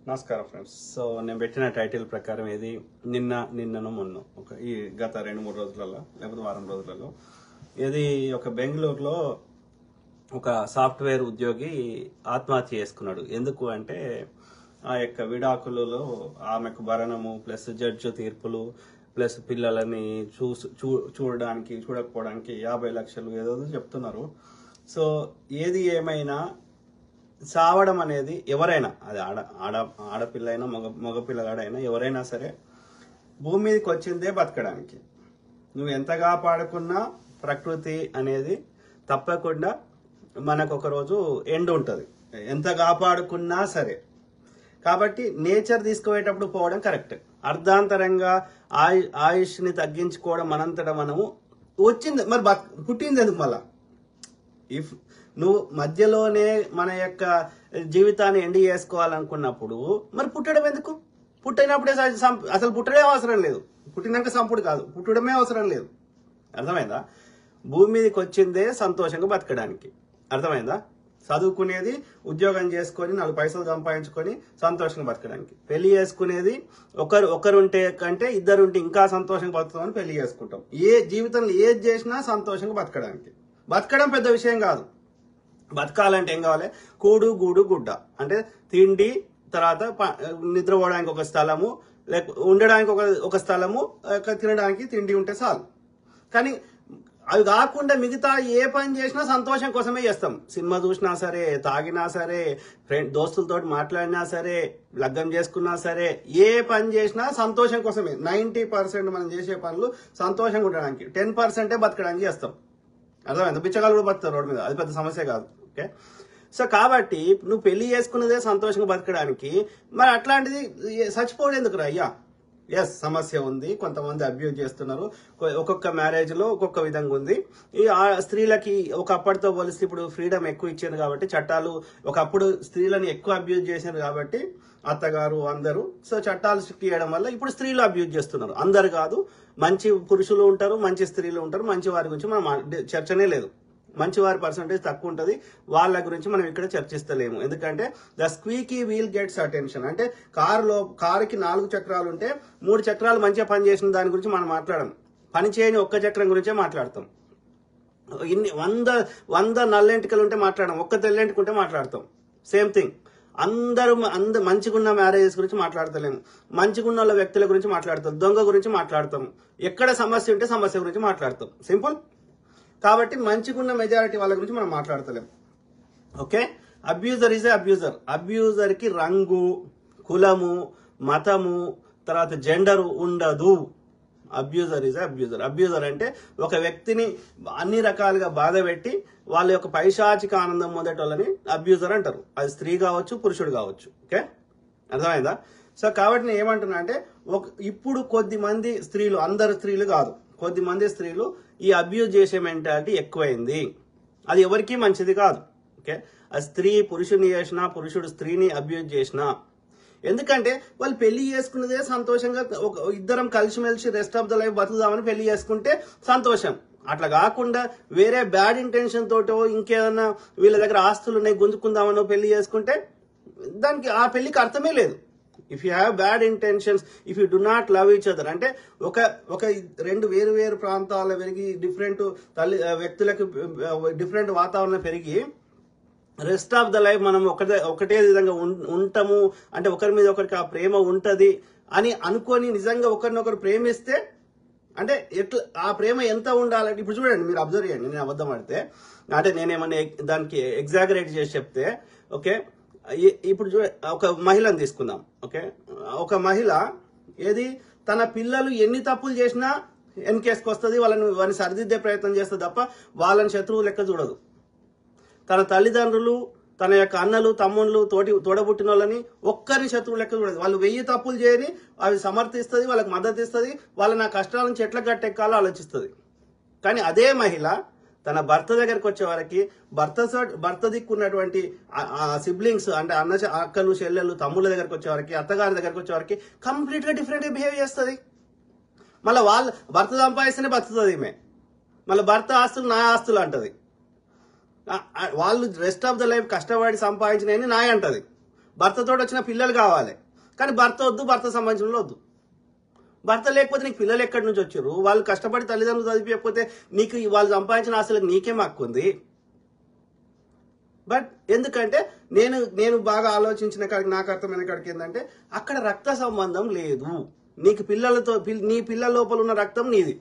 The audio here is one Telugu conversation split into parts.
నమస్కారం ఫ్రెండ్స్. సో నేను పెట్టిన టైటిల్ ప్రకారం ఇది నిన్నను మొన్న ఈ గత 2-3 రోజులలో లేకపోతే వారం రోజులలో ఇది ఒక బెంగళూరులో ఒక సాఫ్ట్వేర్ ఉద్యోగి ఆత్మహత్య చేసుకున్నాడు. ఎందుకు అంటే ఆ యొక్క విడాకులలో ఆమెకు భరణము ప్లస్ జడ్జి తీర్పులు ప్లస్ పిల్లలని చూడకపోవడానికి 50 లక్షలు ఏదో చెప్తున్నారు. సో ఏది ఏమైనా చావడం అనేది ఎవరైనా, అది ఆడపిల్ల అయినా మగపిల్లగాడైనా ఎవరైనా సరే భూమి మీదకి వచ్చిందే బతకడానికి. నువ్వు ఎంతగా పాడుకున్నా ప్రకృతి అనేది తప్పకుండా మనకు ఒక రోజు ఎండ్ ఉంటుంది, ఎంత కాపాడుకున్నా సరే. కాబట్టి నేచర్ తీసుకుపోయేటప్పుడు పోవడం కరెక్ట్. అర్ధాంతరంగా ఆయుష్ని తగ్గించుకోవడం మనంతటా మనము వచ్చింది మరి పుట్టింది ఎందుకు మళ్ళా? ఇఫ్ నువ్వు మధ్యలోనే మన యొక్క జీవితాన్ని ఎండ్ చేసుకోవాలనుకున్నప్పుడు మరి పుట్టడం ఎందుకు? పుట్టినప్పుడే అసలు పుట్టడే అవసరం లేదు, పుట్టినాక సంపుడు కాదు, పుట్టడమే అవసరం లేదు. అర్థమైందా? భూమి మీదకి వచ్చిందే సంతోషంగా బతకడానికి. అర్థమైందా? చదువుకునేది ఉద్యోగం చేసుకొని 4 పైసలు సంపాదించుకొని సంతోషంగా బతకడానికి. పెళ్లి చేసుకునేది ఒకరుంటే కంటే ఇద్దరుంటే ఇంకా సంతోషంగా బతుకుతామని పెళ్లి చేసుకుంటాం. జీవితంలో ఏది చేసినా సంతోషంగా బతకడానికి. బతకడం పెద్ద విషయం కాదు. బతకాలంటే ఏం కావాలి? కూడు గూడు గుడ్డ, అంటే తిండి, తర్వాత నిద్రపోవడానికి ఒక స్థలము, లేక ఉండడానికి ఒక స్థలము, తినడానికి తిండి ఉంటే చాలు. కానీ అవి కాకుండా మిగతా ఏ పని చేసినా సంతోషం కోసమే చేస్తాం. సినిమా చూసినా సరే, తాగినా సరే, దోస్తులతో మాట్లాడినా సరే, లగ్గం చేసుకున్నా సరే, ఏ పని చేసినా సంతోషం కోసమే. 90% మనం చేసే పనులు సంతోషంగా ఉండడానికి, 10% బతకడానికి చేస్తాం. అర్థమైంది? బిచ్చగాళ్ళు కూడా బతుకుతారు రోడ్డు మీద, అది పెద్ద సమస్య కాదు. ఓకే, సో కాబట్టి నువ్వు పెళ్లి చేసుకున్నదే సంతోషంగా బతకడానికి, మరి అట్లాంటిది చచ్చిపోవడం ఎందుకు రా అయ్యా? ఎస్, సమస్య ఉంది, కొంతమంది అబ్యూజ్ చేస్తున్నారు. ఒక్కొక్క మ్యారేజ్ లో ఒక్కొక్క విధంగా ఉంది. ఈ స్త్రీలకి ఒకప్పటితో పోలిస్తే ఇప్పుడు ఫ్రీడమ్ ఎక్కువ ఇచ్చారు కాబట్టి చట్టాలు, ఒకప్పుడు స్త్రీలను ఎక్కువ అబ్యూజ్ చేశారు కాబట్టి అత్తగారు అందరూ, సో చట్టాలు స్ట్రిక్ట్ చేయడం వల్ల ఇప్పుడు స్త్రీలు అబ్యూజ్ చేస్తున్నారు. అందరు కాదు, మంచి పురుషులు ఉంటారు, మంచి స్త్రీలు ఉంటారు. మంచి వారి గురించి మనం చర్చనే లేదు. మంచి వారి పర్సంటేజ్ తక్కువ ఉంటుంది, వాళ్ళ గురించి మనం ఇక్కడ చర్చిస్తలేము. ఎందుకంటే the Squeaky wheel gets attention. అంటే కారుకి 4 చక్రాలు ఉంటే 3 చక్రాలు మంచిగా పనిచేసిన దాని గురించి మనం మాట్లాడము. పని చేయని ఒక్క చక్రం గురించే మాట్లాడతాం. ఇన్ని 100 నల్లెంటికలు ఉంటే మాట్లాడడం, ఒక్క తెల్లెంటికి ఉంటే మాట్లాడతాం. Same thing. అందరూ మంచిగున్న మ్యారేజెస్ గురించి మాట్లాడతలేము, మంచిగున్న వాళ్ళ వ్యక్తుల గురించి మాట్లాడతాం, దొంగ గురించి మాట్లాడతాం. ఎక్కడ సమస్య ఉంటే సమస్య గురించి మాట్లాడతాం. సింపుల్. కాబట్టి మంచిగున్న మెజారిటీ వాళ్ళ గురించి మనం మాట్లాడతలేం. Okay, abuser is abuser. Abuser కి రంగు, కులము, మతము, తర్వాత జెండరు ఉండదు. Abuser is abuser. అబ్యూజర్ అంటే ఒక వ్యక్తిని అన్ని రకాలుగా బాధ పెట్టి వాళ్ళ యొక్క పైశాచిక ఆనందం మొదటోళ్ళని అబ్యూజర్ అంటారు. అది స్త్రీ కావచ్చు, పురుషుడు కావచ్చు. ఓకే, అర్థమైందా? సో కాబట్టి నేను ఏమంటున్నా అంటే ఇప్పుడు కొద్ది మంది స్త్రీలు, అందరు స్త్రీలు కాదు, కొద్ది మంది స్త్రీలు ఈ అబ్యూజ్ చేసే మెంటాలిటీ ఎక్కువైంది. అది ఎవరికీ మంచిది కాదు. ఓకే, ఆ స్త్రీ పురుషుని చేసినా, పురుషుడు స్త్రీని అబ్యూజ్ చేసినా, ఎందుకంటే వాళ్ళు పెళ్లి చేసుకున్నదే సంతోషంగా ఇద్దరం కలిసిమెలిసి రెస్ట్ ఆఫ్ ద లైఫ్ బతుకుదామని పెళ్లి చేసుకుంటే సంతోషం. అట్లా కాకుండా వేరే బ్యాడ్ ఇంటెన్షన్ తోటో ఇంకేదన్నా వీళ్ళ దగ్గర ఆస్తులు ఉన్నాయి గుంజుకుందామనో పెళ్లి చేసుకుంటే దానికి ఆ పెళ్లికి అర్థమే లేదు. If you have bad intentions, if you do not love each other, అంటే ఒక 2 వేరు ప్రాంతాల పెరిగి డిఫరెంట్ వ్యక్తులకు డిఫరెంట్ వాతావరణం పెరిగి రెస్ట్ ఆఫ్ ద లైఫ్ మనం ఒకటే విధంగా ఉంటాము అంటే ఒకరి మీద ఒకరికి ఆ ప్రేమ ఉంటది అని అనుకొని నిజంగా ఒకరినొకరు ప్రేమిస్తే అంటే ఎట్లా ఆ ప్రేమ ఎంత ఉండాలంటే, ఇప్పుడు చూడండి, మీరు అబ్జర్వ్ చేయండి. నేను అబద్ధం ఆడితే అంటే నేనేమన్నా దానికి ఎగ్జాగరేట్ చేసి చెప్తే, ఓకే, ఇప్పుడు ఒక మహిళను తీసుకుందాం. ఓకే, ఒక మహిళ తన పిల్లలు ఎన్ని తప్పులు చేసినా వెనకేసుకు వస్తుంది, వాళ్ళని సరిదిద్దే ప్రయత్నం చేస్తుంది తప్ప వాళ్ళని శత్రువు లెక్క చూడదు. తన తల్లిదండ్రులు, తన యొక్క అన్నలు, తమ్ముళ్ళు, తోడబుట్టిన వాళ్ళని ఒక్కరిని శత్రువు లెక్క చూడదు. వాళ్ళు 1000 తప్పులు చేయని అవి సమర్థిస్తుంది, వాళ్ళకి మద్దతు ఇస్తుంది, వాళ్ళని ఆ కష్టాల నుంచి ఎట్లా గట్టెక్కాలో ఆలోచిస్తుంది. కానీ అదే మహిళ తన భర్త దగ్గరకు వచ్చే వరకు భర్త దిక్కున్నటువంటి సిబ్లింగ్స్ అంటే అక్కలు, చెల్లెళ్ళు, తమ్ముళ్ళ దగ్గరకు వచ్చే వరకు, అత్తగారి దగ్గరకు వచ్చే వరకు కంప్లీట్ గా డిఫరెంట్ బిహేవ్ చేస్తుంది. మళ్ళీ భర్త సంపాదిస్తేనే బతుకుతుంది ఈమె. మళ్ళీ భర్త ఆస్తులు నా ఆస్తులు అంటది. వాళ్ళు రెస్ట్ ఆఫ్ ద లైఫ్ కష్టపడి సంపాదించినవి నాయ అంటది. భర్తతో వచ్చిన పిల్లలు కావాలి, కానీ భర్త వద్దు, భర్త సంబంధించిన వద్దు. భర్త లేకపోతే నీకు పిల్లలు ఎక్కడి నుంచి వచ్చారు? వాళ్ళు కష్టపడి తల్లిదండ్రులు చదివిపోతే నీకు వాళ్ళు సంపాదించిన ఆస్తులకు నీకేం హక్కు ఉంది? బట్ ఎందుకంటే నేను బాగా ఆలోచించిన కాడికి, నాకు అర్థమైన కాడికి ఏంటంటే అక్కడ రక్త సంబంధం లేదు. నీకు నీ పిల్లల లోపల ఉన్న రక్తం నీది,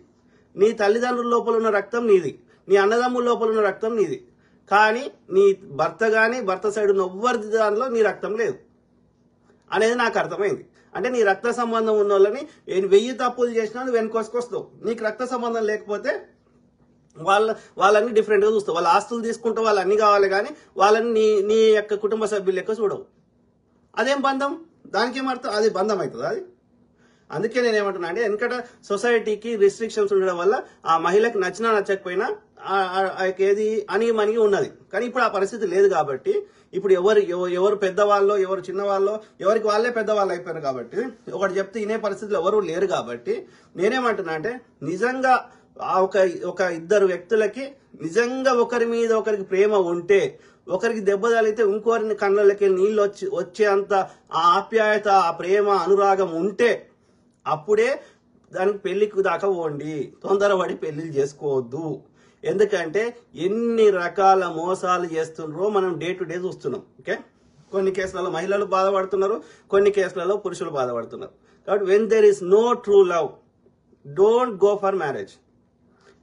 నీ తల్లిదండ్రుల లోపల ఉన్న రక్తం నీది, నీ అన్నదమ్ముల లోపల ఉన్న రక్తం నీది. కానీ నీ భర్త కానీ భర్త సైడ్ ఉన్న ఎవ్వరి దానిలో నీ రక్తం లేదు అనేది నాకు అర్థమైంది. అంటే నీ రక్త సంబంధం ఉన్న వాళ్ళని 1000 తప్పులు చేసినా నువ్వు వెనుకొసుకొస్తావు. నీకు రక్త సంబంధం లేకపోతే వాళ్ళని డిఫరెంట్గా చూస్తావు. వాళ్ళ ఆస్తులు తీసుకుంటావు, వాళ్ళు అన్ని కావాలి, కానీ వాళ్ళని నీ యొక్క కుటుంబ సభ్యులు లెక్క చూడవు. అదేం బంధం? దానికి ఏమర్థం? అది బంధం అవుతుంది అది. అందుకే నేనేమంటున్నా అంటే వెనకట సొసైటీకి రిస్ట్రిక్షన్స్ ఉండడం వల్ల ఆ మహిళకి నచ్చినా నచ్చకపోయినా ఏది అణిగి ఉన్నది. కానీ ఇప్పుడు ఆ పరిస్థితి లేదు కాబట్టి ఇప్పుడు ఎవరు పెద్దవాళ్ళో ఎవరు చిన్నవాళ్ళో ఎవరికి వాళ్ళే పెద్దవాళ్ళు అయిపోయారు కాబట్టి ఒకటి చెప్తే వినే పరిస్థితులు ఎవరు లేరు. కాబట్టి నేనేమంటున్నా అంటే నిజంగా ఒక ఇద్దరు వ్యక్తులకి నిజంగా ఒకరి మీద ఒకరికి ప్రేమ ఉంటే, ఒకరికి దెబ్బ తగిలితే ఇంకోరిని కళ్ళకి నీళ్ళు వచ్చేంత ఆ ఆప్యాయత, ఆ ప్రేమ, అనురాగం ఉంటే అప్పుడే దానికి పెళ్లికి దాకా పోండి. తొందరపడి పెళ్లిళ్ళు చేసుకోవద్దు. ఎందుకంటే ఎన్ని రకాల మోసాలు చేస్తున్నారో మనం డే టు డే చూస్తున్నాం. ఓకే, కొన్ని కేసులలో మహిళలు బాధపడుతున్నారు, కొన్ని కేసులలో పురుషులు బాధపడుతున్నారు. కాబట్టి when there is no true love, don't go for marriage.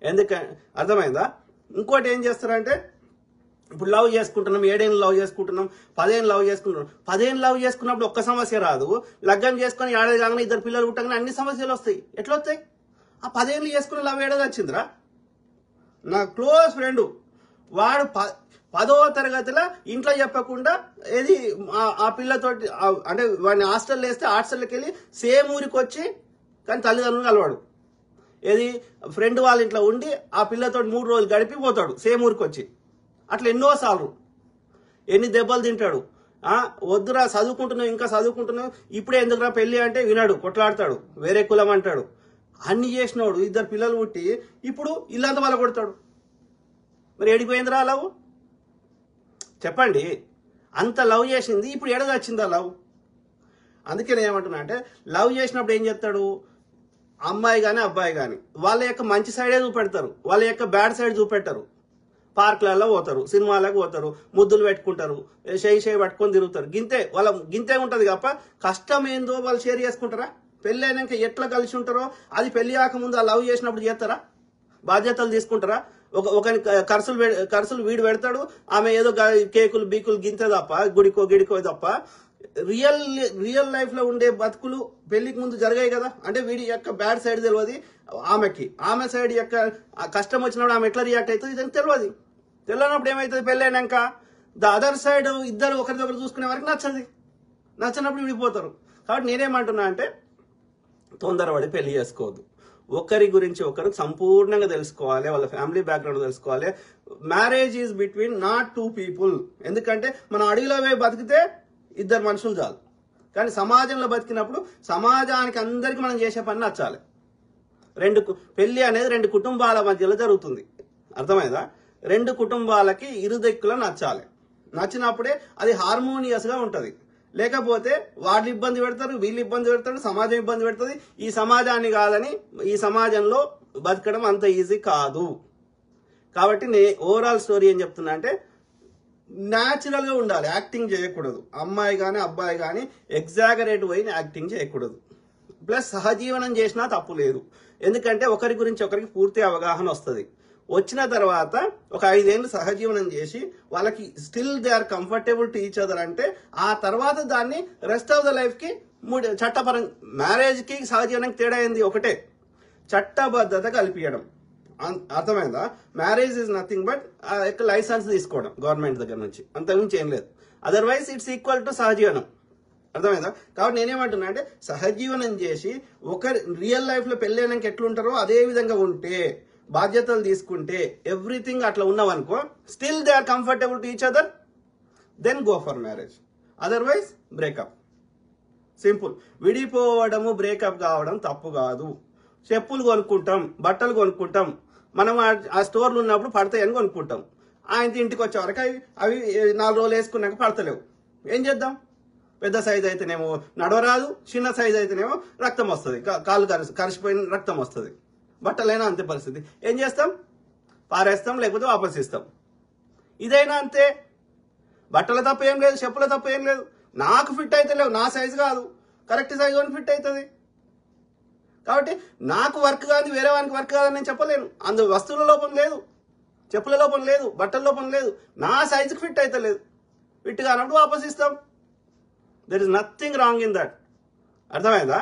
ఎందుకంటే అర్థమైందా? ఇంకోటి ఏం చేస్తారంటే ఇప్పుడు లవ్ చేసుకుంటున్నాం, 7 ఏళ్ళు లవ్ చేసుకుంటున్నాం, 10 ఏళ్ళు లవ్ చేసుకుంటున్నాం. 10 ఏళ్ళు లవ్ చేసుకున్నప్పుడు ఒక్క సమస్య రాదు. లగ్గం చేసుకుని ఏడాది కాగానే 2 పిల్లలు పుట్టగానే అన్ని సమస్యలు వస్తాయి. ఎట్లా వస్తాయి? ఆ 10 ఏళ్ళు చేసుకున్న లవ్ ఏడాది వచ్చిందిరా. నా క్లోజ్ ఫ్రెండ్ వాడు 10వ తరగతిలో ఇంట్లో చెప్పకుండా ఏది ఆ పిల్లతోటి అంటే వాడిని హాస్టల్లో వేస్తే హాస్టల్కి వెళ్ళి సేమ్ ఊరికి వచ్చి కానీ తల్లిదండ్రులు కలవాడు. ఏది ఫ్రెండ్ వాళ్ళ ఇంట్లో ఉండి ఆ పిల్లతో 3 రోజులు గడిపి పోతాడు సేమ్ ఊరికి వచ్చి. అట్లా ఎన్నోసార్లు ఎన్ని దెబ్బలు తింటాడు. వద్దురా చదువుకుంటున్నావు, ఇంకా చదువుకుంటున్నావు, ఇప్పుడే ఎందుకురా పెళ్లి అంటే వినాడు, కొట్లాడతాడు, వేరే కులం అంటాడు. అన్ని చేసినాడు, 2 పిల్లలు పుట్టి ఇప్పుడు ఇల్లంతా వాళ్ళ కొడతాడు. మరి ఏడిపోయిందిరా లవ్? చెప్పండి. అంత లవ్ చేసింది ఇప్పుడు ఎడగా వచ్చిందా లవ్? అందుకే నేను ఏమంటున్నా అంటే లవ్ చేసినప్పుడు ఏం చేస్తాడు అమ్మాయి కానీ అబ్బాయి కానీ వాళ్ళ యొక్క మంచి సైడే చూపెడతారు, వాళ్ళ యొక్క బ్యాడ్ సైడ్ చూపెట్టరు. పార్కులలో పోతారు, సినిమాలకు పోతారు, ముద్దులు పెట్టుకుంటారు, చేయి పట్టుకొని తిరుగుతారు. గింతే ఉంటుంది తప్ప కష్టం ఏందో వాళ్ళు షేర్ చేసుకుంటారా? పెళ్ళి అయినాక ఎట్లా కలిసి ఉంటారో అది పెళ్లి కాకముందు ఆ లవ్ చేసినప్పుడు చేస్తారా? బాధ్యతలు తీసుకుంటారా? ఒకరి ఖర్చులు వీడు పెడతాడు, ఆమె ఏదో కేకులు బీకులు గింతే తప్ప, గిడికో తప్ప రియల్ లైఫ్ లో ఉండే బతుకులు పెళ్లికి ముందు జరిగాయి కదా. అంటే వీడి యొక్క బ్యాడ్ సైడ్ తెలియదు ఆమెకి, ఆమె సైడ్ యొక్క కష్టం వచ్చినప్పుడు ఆమె ఎట్లా రియాక్ట్ అవుతుంది ఇదని తెలియదు. తెలియనప్పుడు ఏమవుతుంది? పెళ్ళి అయినాక ద అదర్ సైడ్ ఇద్దరు ఒకరిదొకరు చూసుకునే వరకు నచ్చినప్పుడు విడిపోతారు. కాబట్టి నేనేమంటున్నా అంటే తొందరపడి పెళ్లి చేసుకోవద్దు. ఒకరి గురించి ఒకరు సంపూర్ణంగా తెలుసుకోవాలి, వాళ్ళ ఫ్యామిలీ బ్యాక్గ్రౌండ్ తెలుసుకోవాలి. Marriage is between not 2 people. ఎందుకంటే మనం అడవిలో పోయి బతికితే 2 మనుషులు చాలు, కానీ సమాజంలో బతికినప్పుడు సమాజానికి అందరికీ మనం చేసే పని నచ్చాలి. పెళ్లి అనేది 2 కుటుంబాల మధ్యలో జరుగుతుంది. అర్థమైందా? 2 కుటుంబాలకి ఇరుదిక్కులా నచ్చాలి. నచ్చినప్పుడే అది హార్మోనియస్ గా ఉంటది. లేకపోతే వాళ్ళు ఇబ్బంది పెడతారు, వీళ్ళు ఇబ్బంది పెడతారు, సమాజం ఇబ్బంది పెడుతుంది. ఈ సమాజాన్ని కాదని ఈ సమాజంలో బతకడం అంత ఈజీ కాదు. కాబట్టి ఓవరాల్ స్టోరీ ఏం చెప్తున్నా అంటే న్యాచురల్ గా ఉండాలి, యాక్టింగ్ చేయకూడదు. అమ్మాయి కానీ అబ్బాయి కానీ ఎగ్జాగరేట్ పోయి యాక్టింగ్ చేయకూడదు. ప్లస్ సహజీవనం చేసినా తప్పు లేదు. ఎందుకంటే ఒకరి గురించి ఒకరికి పూర్తి అవగాహన వస్తుంది. వచ్చిన తర్వాత ఒక 5 ఏళ్ళు సహజీవనం చేసి వాళ్ళకి still they are comfortable to each other అంటే ఆ తర్వాత దాన్ని రెస్ట్ ఆఫ్ ద లైఫ్ కి చట్టపరంగా మ్యారేజ్ కి సహజీవనానికి తేడా అయింది ఒకటే, చట్టబద్ధత కల్పించడం. అర్థమైందా? Marriage is nothing but license తీసుకోవడం గవర్నమెంట్ దగ్గర నుంచి, అంతకుమించి ఏం లేదు. అదర్వైజ్ ఇట్స్ ఈక్వల్ టు సహజీవనం. అర్థమైందా? కాబట్టి నేనేమంటున్నా అంటే సహజీవనం చేసి ఒకరి రియల్ లైఫ్ లో పెళ్ళైనాక ఎట్లుంటారో అదే విధంగా ఉంటే, బాధ్యతలు తీసుకుంటే, ఎవ్రీథింగ్ అట్లా ఉన్నావనుకో, still they are comfortable to each other, then go for marriage. Otherwise breakup. Simple. విడిపోవడము బ్రేకప్ కావడం తప్పు కాదు. చెప్పులు కొనుక్కుంటాం, బట్టలు కొనుక్కుంటాం, మనం ఆ స్టోర్లు ఉన్నప్పుడు పడతాయని కొనుక్కుంటాం. ఆయన ఇంటికి వచ్చే వరకు అవి 4 రోజులు వేసుకున్నాక పడతలేవు. ఏం చేద్దాం? పెద్ద సైజ్ అయితేనేమో నడవరాదు, చిన్న సైజ్ అయితేనేమో రక్తం వస్తుంది, కాలు కరిసిపోయిన రక్తం వస్తుంది. బట్టలైనా అంతే పరిస్థితి. ఏం చేస్తాం? పారేస్తాం, లేకపోతే వాపస్ ఇస్తాం. ఇదైనా అంతే. బట్టల తప్ప ఏం లేదు, చెప్పుల తప్ప ఏం లేదు. నాకు ఫిట్ అయితే లేవు, నా సైజు కాదు, కరెక్ట్ సైజు అని ఫిట్ అవుతుంది. కాబట్టి నాకు వర్క్ కాదు, వేరే వానికి వర్క్ కాదని నేను చెప్పలేను. అందు వస్తువుల లోపం లేదు, చెప్పుల లోపం లేదు, బట్టల లోపం లేదు, నా సైజుకి ఫిట్ అయితే లేదు. ఫిట్ కానప్పుడు వాపస్ ఇస్తాం. There is nothing wrong in that. అర్థమైందా?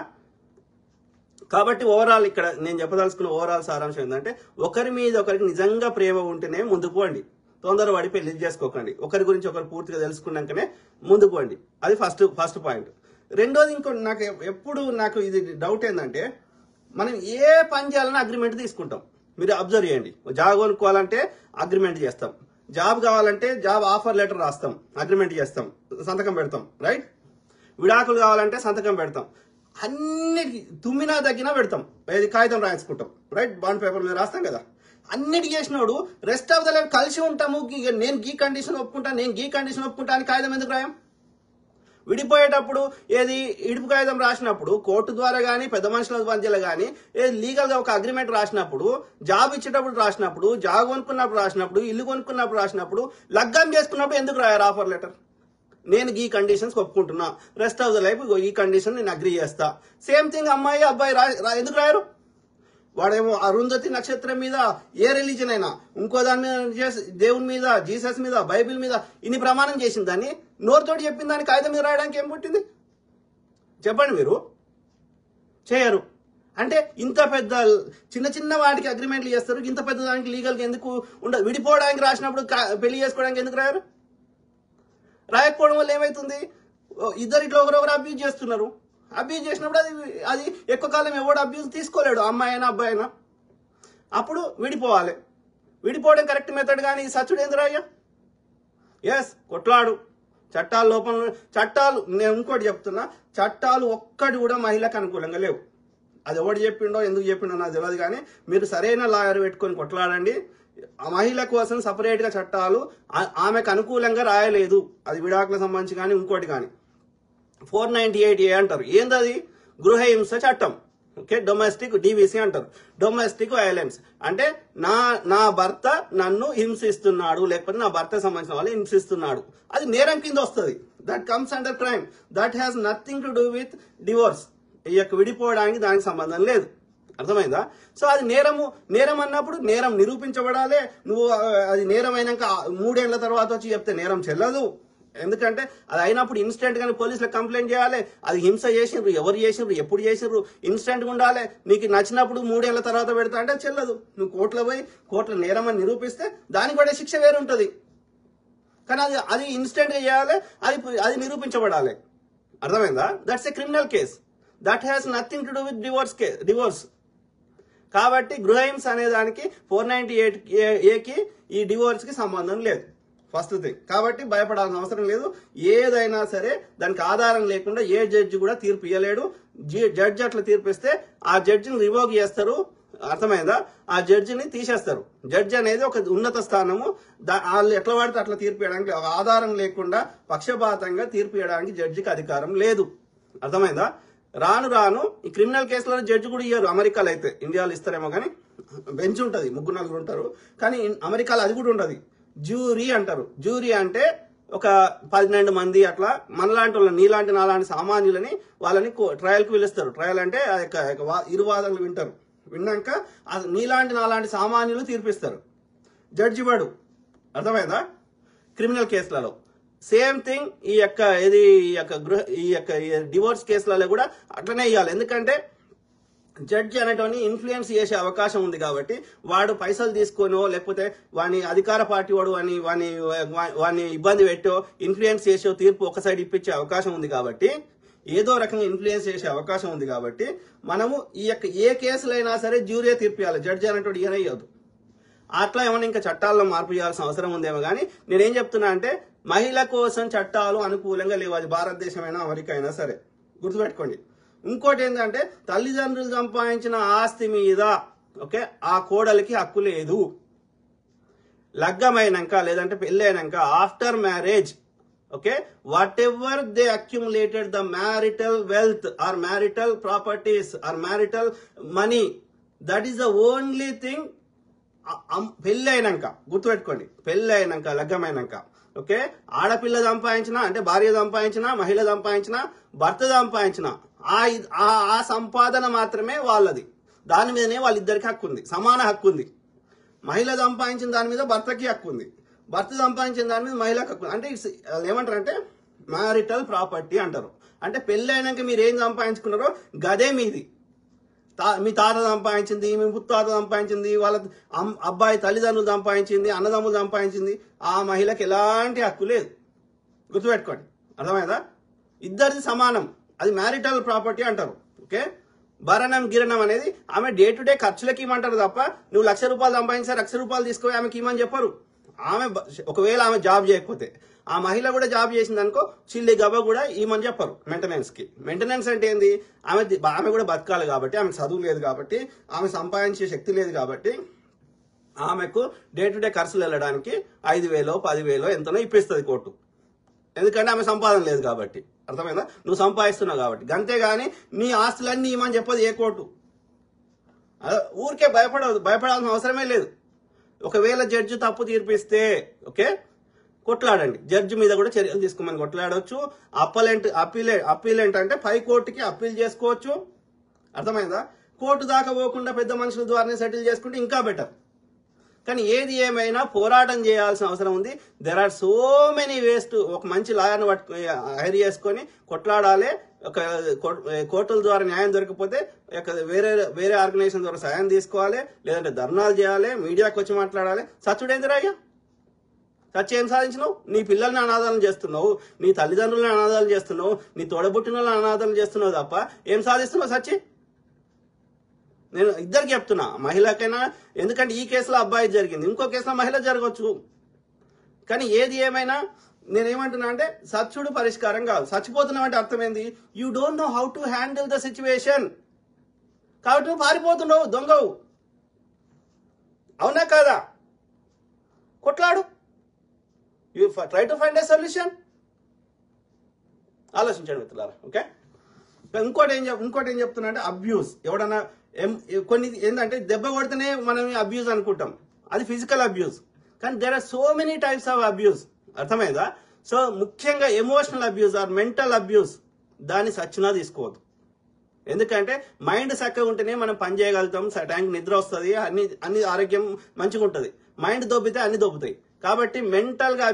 కాబట్టి ఓవరాల్ ఇక్కడ నేను చెప్పదలుచుకున్న ఓవరాల్ సారాంశం ఏంటంటే, ఒకరి మీద ఒకరికి నిజంగా ప్రేమ ఉంటేనే ముందుకు పోండి. తొందరపడి పెళ్లి చేసుకోకండి. ఒకరి గురించి ఒకరు పూర్తిగా తెలుసుకున్నాకనే ముందుకు పోండి. అది ఫస్ట్ పాయింట్. రెండోది, నాకు ఇది డౌట్ ఏంటంటే, మనం ఏ పని చేయాలన్నా అగ్రిమెంట్ తీసుకుంటాం. మీరు అబ్జర్వ్ చేయండి. జాబ్ కొనుక్కోవాలంటే అగ్రిమెంట్ చేస్తాం, జాబ్ కావాలంటే జాబ్ ఆఫర్ లెటర్ రాస్తాం, అగ్రిమెంట్ చేస్తాం, సంతకం పెడతాం, రైట్? విడాకులు కావాలంటే సంతకం పెడతాం. అన్నిటికీ తుమ్మినా తగ్గినా పెడతాం, ఏది కాగితం రాయించుకుంటాం, రైట్? బాండ్ పేపర్ మీద రాస్తాం కదా. అన్నిటికీ చేసినోడు రెస్ట్ ఆఫ్ ద లైఫ్ కలిసి ఉంటాము, నేను గీ కండిషన్ ఒప్పుకుంటా, నేను గీ కండిషన్ ఒప్పుకుంటా అని కాగితం ఎందుకు రాయం? విడిపోయేటప్పుడు ఏది ఇడుపు కాగితం రాసినప్పుడు కోర్టు ద్వారా కానీ పెద్ద మనుషుల మధ్యలో కానీ ఏది లీగల్గా ఒక అగ్రిమెంట్ రాసినప్పుడు, జాబ్ ఇచ్చేటప్పుడు రాసినప్పుడు, జాబ్ కొనుక్కున్నప్పుడు రాసినప్పుడు, ఇల్లు కొనుక్కున్నప్పుడు రాసినప్పుడు, లగ్గం చేసుకున్నప్పుడు ఎందుకు రాయారు ఆఫర్ లెటర్? నేను ఈ కండిషన్స్ ఒప్పుకుంటున్నా, రెస్ట్ ఆఫ్ ద లైఫ్ ఈ కండిషన్ నేను అగ్రీ చేస్తా. సేమ్ థింగ్ అమ్మాయి అబ్బాయి ఎందుకు రాయరు? వాడేమో అరుంధతి నక్షత్రం మీద, ఏ రిలీజన్ అయినా ఇంకో దాన్ని దేవుని మీద, జీసస్ మీద, బైబిల్ మీద ఇన్ని ప్రమాణం చేసిన దాన్ని నోరుతోటి చెప్పిన దాన్ని కాగితం మీద రాయడానికి ఏం పుట్టింది? చెప్పండి. మీరు చేయరు. అంటే ఇంత పెద్ద చిన్న వాటికి అగ్రిమెంట్లు చేస్తారు, ఇంత పెద్ద దానికి లీగల్గా ఎందుకు ఉండదు? విడిపోవడానికి రాసినప్పుడు పెళ్లి చేసుకోవడానికి ఎందుకు రాయరు? రాయకపోవడం వల్ల ఏమవుతుంది? ఇద్దరు ఇట్లా ఒకరొకరు అబ్యూజ్ చేస్తున్నారు. అబ్యూజ్ చేసినప్పుడు అది ఎక్కువ కాలం ఎవడు అబ్యూజ్ తీసుకోలేడు, అమ్మాయి అయినా అబ్బాయి అయినా. అప్పుడు విడిపోవాలి. విడిపోవడం కరెక్ట్ మెథడ్. కానీ సచ్చుడు ఏంది రాయ్యా? ఎస్, కొట్లాడు. చట్టాలు నేను ఇంకోటి చెప్తున్నా, చట్టాలు ఒక్కటి కూడా మహిళకు అనుకూలంగా లేవు. అది ఎవడు చెప్పిండో ఎందుకు చెప్పిండో నాకు తెలియదు, కానీ మీరు సరైన లాయర్ పెట్టుకొని కొట్లాడండి. ఆ మహిళ కోసం సపరేట్గా చట్టాలు ఆమెకు అనుకూలంగా రాయలేదు. అది విడాకులకు సంబంధించి కానీ ఇంకోటి కానీ 498A అంటారు. ఏందది? గృహహింస చట్టం. ఓకే, డొమెస్టిక్ డివిసి అంటారు, డొమెస్టిక్ వైలెన్స్. అంటే నా భర్త నన్ను హింసిస్తున్నాడు, లేకపోతే నా భర్త సంబంధించిన వాళ్ళు హింసిస్తున్నాడు, అది నేరం కింద వస్తుంది. That comes under crime. That has nothing to do with divorce. ఈ యొక్క విడిపోవడానికి దానికి సంబంధం లేదు. అర్థమైందా? సో అది నేరం అన్నప్పుడు నేరం నిరూపించబడాలి. నువ్వు అది నేరం అయినాక 3 ఏళ్ల తర్వాత వచ్చి చెప్తే నేరం చెల్లదు. ఎందుకంటే అది అయినప్పుడు ఇన్స్టెంట్ గానీ పోలీసులకు కంప్లైంట్ చేయాలి. అది హింస చేసిండ్రు, ఎవరు చేసిండ్రు, ఎప్పుడు చేసిండ్రు, ఇన్స్టెంట్ గా ఉండాలి. నీకు నచ్చినప్పుడు 3 ఏళ్ల తర్వాత పెడతా అంటే చెల్లదు. నువ్వు కోర్టులో నేరం అని నిరూపిస్తే దానికి పడే శిక్ష వేరుంటది. కానీ అది ఇన్స్టెంట్ గా చేయాలి, అది నిరూపించబడాలి. అర్థమైందా? That's a criminal case. That has nothing to do with divorce. కాబట్టి గృహహింస అనే దానికి 498A ఈ డివోర్స్ కి సంబంధం లేదు. First thing. కాబట్టి భయపడాల్సిన అవసరం లేదు. ఏదైనా సరే దానికి ఆధారం లేకుండా ఏ జడ్జి కూడా తీర్పు ఇవ్వలేడు. జడ్జి అట్లా తీర్పిస్తే ఆ జడ్జిని రివోక్ చేస్తారు. అర్థమైందా? ఆ జడ్జిని తీసేస్తారు. జడ్జి అనేది ఒక ఉన్నత స్థానము. వాళ్ళు ఎట్లా పడితే అట్లా తీర్పు ఇవ్వడానికి, ఆధారం లేకుండా పక్షపాతంగా తీర్పు ఇవ్వడానికి జడ్జికి అధికారం లేదు. అర్థమైందా? రాను ఈ క్రిమినల్ కేసులలో జడ్జి కూడా ఇయ్యారు. అమెరికాలో అయితే, ఇండియాలో ఇస్తారేమో కానీ బెంచ్ ఉంటుంది, 3-4 ఉంటారు. కానీ అమెరికాలో అది కూడా ఉండదు. జ్యూరీ అంటారు. జ్యూరీ అంటే ఒక 12 మంది అట్లా మనలాంటి వాళ్ళని, నీలాంటి నాలాంటి సామాన్యులని వాళ్ళని ట్రయల్కి పిలుస్తారు. ట్రయల్ అంటే ఇరువాదనలు వింటారు. విన్నాక నీలాంటి నాలాంటి సామాన్యులు తీర్పిస్తారు. జడ్జి వాడు. అర్థమైందా? క్రిమినల్ కేసులలో సేమ్ థింగ్. ఈ యొక్క డివోర్స్ కేసులలో కూడా అట్లనే ఇవ్వాలి. ఎందుకంటే జడ్జి అనేటువంటి ఇన్ఫ్లుయెన్స్ చేసే అవకాశం ఉంది. కాబట్టి వాడు పైసలు తీసుకోనో, లేకపోతే వాని అధికార పార్టీ వాడు వాని ఇబ్బంది పెట్టో, ఇన్ఫ్లుయెన్స్ చేసో తీర్పు ఒక సైడ్ ఇప్పించే అవకాశం ఉంది. కాబట్టి ఏదో రకంగా ఇన్ఫ్లుయెన్స్ చేసే అవకాశం ఉంది. కాబట్టి మనము ఏ కేసులైనా సరే జ్యూరీ తీర్పియాలి. జడ్జి అనేటువంటి ఈయన ఇవ్వదు. అట్లా ఏమైనా ఇంకా చట్టాల్లో మార్పు చేయాల్సిన అవసరం ఉందేమో. కానీ నేనేం చెప్తున్నా అంటే, మహిళ కోసం చట్టాలు అనుకూలంగా లేవు. అది భారతదేశమైనా అమెరికా అయినా సరే గుర్తుపెట్టుకోండి. ఇంకోటి ఏంటంటే, తల్లిదండ్రులు సంపాదించిన ఆస్తి మీద ఓకే ఆ కోడలికి హక్కు లేదు. లగ్గమైనాక లేదంటే పెళ్ళైనాక after marriage Okay, whatever they accumulated, the marital wealth or marital properties or marital money, that is the only thing. పెళ్ళి అయినాక గుర్తుపెట్టుకోండి, పెళ్ళి అయినాక లగ్గమైనాక ఓకే, ఆడపిల్ల సంపాదించినా అంటే భార్య సంపాదించినా, మహిళ సంపాదించినా, భర్త సంపాదించినా ఆ సంపాదన మాత్రమే వాళ్ళది. దాని మీదనే వాళ్ళిద్దరికి హక్కు ఉంది, సమాన హక్కు ఉంది. మహిళ సంపాదించిన దాని మీద భర్తకి హక్కు ఉంది, భర్త సంపాదించిన దాని మీద మహిళకి హక్కు. అంటే ఏమంటారు అంటే మ్యారిటల్ ప్రాపర్టీ అంటారు. అంటే పెళ్ళి అయినాక మీరు ఏం సంపాదించుకున్నారో గదే మీది. మీ తాత సంపాదించింది, మీ ముత్తాత సంపాదించింది, వాళ్ళ అబ్బాయి తల్లిదండ్రులు సంపాదించింది, అన్నదమ్ములు సంపాదించింది, ఆ మహిళకి ఎలాంటి హక్కు లేదు. గుర్తుపెట్టుకోండి, అర్థమైందా? ఇద్దరిది సమానం, అది మ్యారిటల్ ప్రాపర్టీ అంటారు. ఓకే, భరణం గిరణం అనేది ఆమె డే టు డే ఖర్చులకి ఇవ్వమంటారు తప్ప నువ్వు ₹1,00,000 సంపాదించా ₹1,00,000 తీసుకొని ఆమెకి ఇవ్వమని చెప్పరు. ఆమె ఒకవేళ ఆమె జాబ్ చేయకపోతే, ఆ మహిళ కూడా జాబ్ చేసింది అనుకో, చిల్లి గబ కూడా ఈమని చెప్పరు మెయింటెనెన్స్ కి. మెయింటెనెన్స్ అంటే ఏంది? ఆమె కూడా బతకాలి కాబట్టి, ఆమెకు చదువు లేదు కాబట్టి, ఆమె సంపాదించే శక్తి లేదు కాబట్టి ఆమెకు డే టు డే ఖర్చులు వెళ్ళడానికి 5,000 10,000 ఎంతనో ఇప్పిస్తుంది కోర్టు. ఎందుకంటే ఆమె సంపాదన లేదు కాబట్టి. అర్థమైందా? నువ్వు సంపాదిస్తున్నావు కాబట్టి. అంతేగాని నీ ఆస్తులన్నీ ఇవ్వమని చెప్పదు ఏ కోర్టు. ఊరికే భయపడాల్సిన అవసరమే లేదు. ఒకవేళ జడ్జి తప్పు తీర్పిస్తే ఓకే, కొట్లాడండి, జడ్జి మీద కూడా చర్యలు తీసుకోమని కొట్లాడవచ్చు. అప్పీలెంట్ అంటే పై కోర్టుకి అప్పీల్ చేసుకోవచ్చు. అర్థమైందా? కోర్టు దాకా పోకుండా పెద్ద మనుషుల ద్వారానే సెటిల్ చేసుకుంటే ఇంకా బెటర్. కానీ ఏది ఏమైనా పోరాటం చేయాల్సిన అవసరం ఉంది. There are so many ways to, ఒక మంచి లాయర్ని హైర్ చేసుకొని కొట్లాడాలి. ఒక కోర్టుల ద్వారా న్యాయం దొరకపోతే వేరే ఆర్గనైజేషన్ ద్వారా సాయం తీసుకోవాలి, లేదంటే ధర్నాలు చేయాలి, మీడియాకి వచ్చి మాట్లాడాలి. సచ్చుడేందిరా అయ్యా? సచ్చి ఏం సాధించినావు? నీ పిల్లల్ని అనాథాలను చేస్తున్నావు, నీ తల్లిదండ్రులను అనాథాలు చేస్తున్నావు, నీ తోడబుట్టిన వాళ్ళని అనాథాలు చేస్తున్నావు తప్ప ఏం సాధిస్తున్నావు సచ్చి? నేను ఇద్దరికి చెప్తున్నా, మహిళకైనా. ఎందుకంటే ఈ కేసులో అబ్బాయి జరిగింది, ఇంకో కేసులో మహిళ జరగవచ్చు. కానీ ఏది ఏమైనా నేనేమంటున్నా అంటే సచ్చుడు పరిష్కారం కాదు. చచ్చిపోతున్నావు అంటే అర్థమైంది, you don't know how to handle the situation. కాబట్టి నువ్వు పారిపోతున్నావు, దొంగవు. అవునా కాదా? కొట్లాడు, you try to find a solution. ఆలోచించండి మిత్రులారా. ఓకే, ఇంకోటి ఏం చెప్తున్నా అంటే అబ్యూస్. ఎవడన్నా కొన్ని ఏంటంటే దెబ్బ కొడితేనే మనం అబ్యూజ్ అనుకుంటాం, అది ఫిజికల్ అబ్యూజ్. కానీ there are so many types of abuse. అర్థమైందా? సో ముఖ్యంగా emotional abuse or mental abuse, దాన్ని సచ్చినా తీసుకోవద్దు. ఎందుకంటే మైండ్ చక్కగా ఉంటేనే మనం పని చేయగలుగుతాం, టైంకి నిద్ర వస్తుంది, అన్ని ఆరోగ్యం మంచిగా ఉంటుంది. మైండ్ దొబ్బితే అన్ని దొబ్బుతాయి. కాబట్టి మెంటల్ గా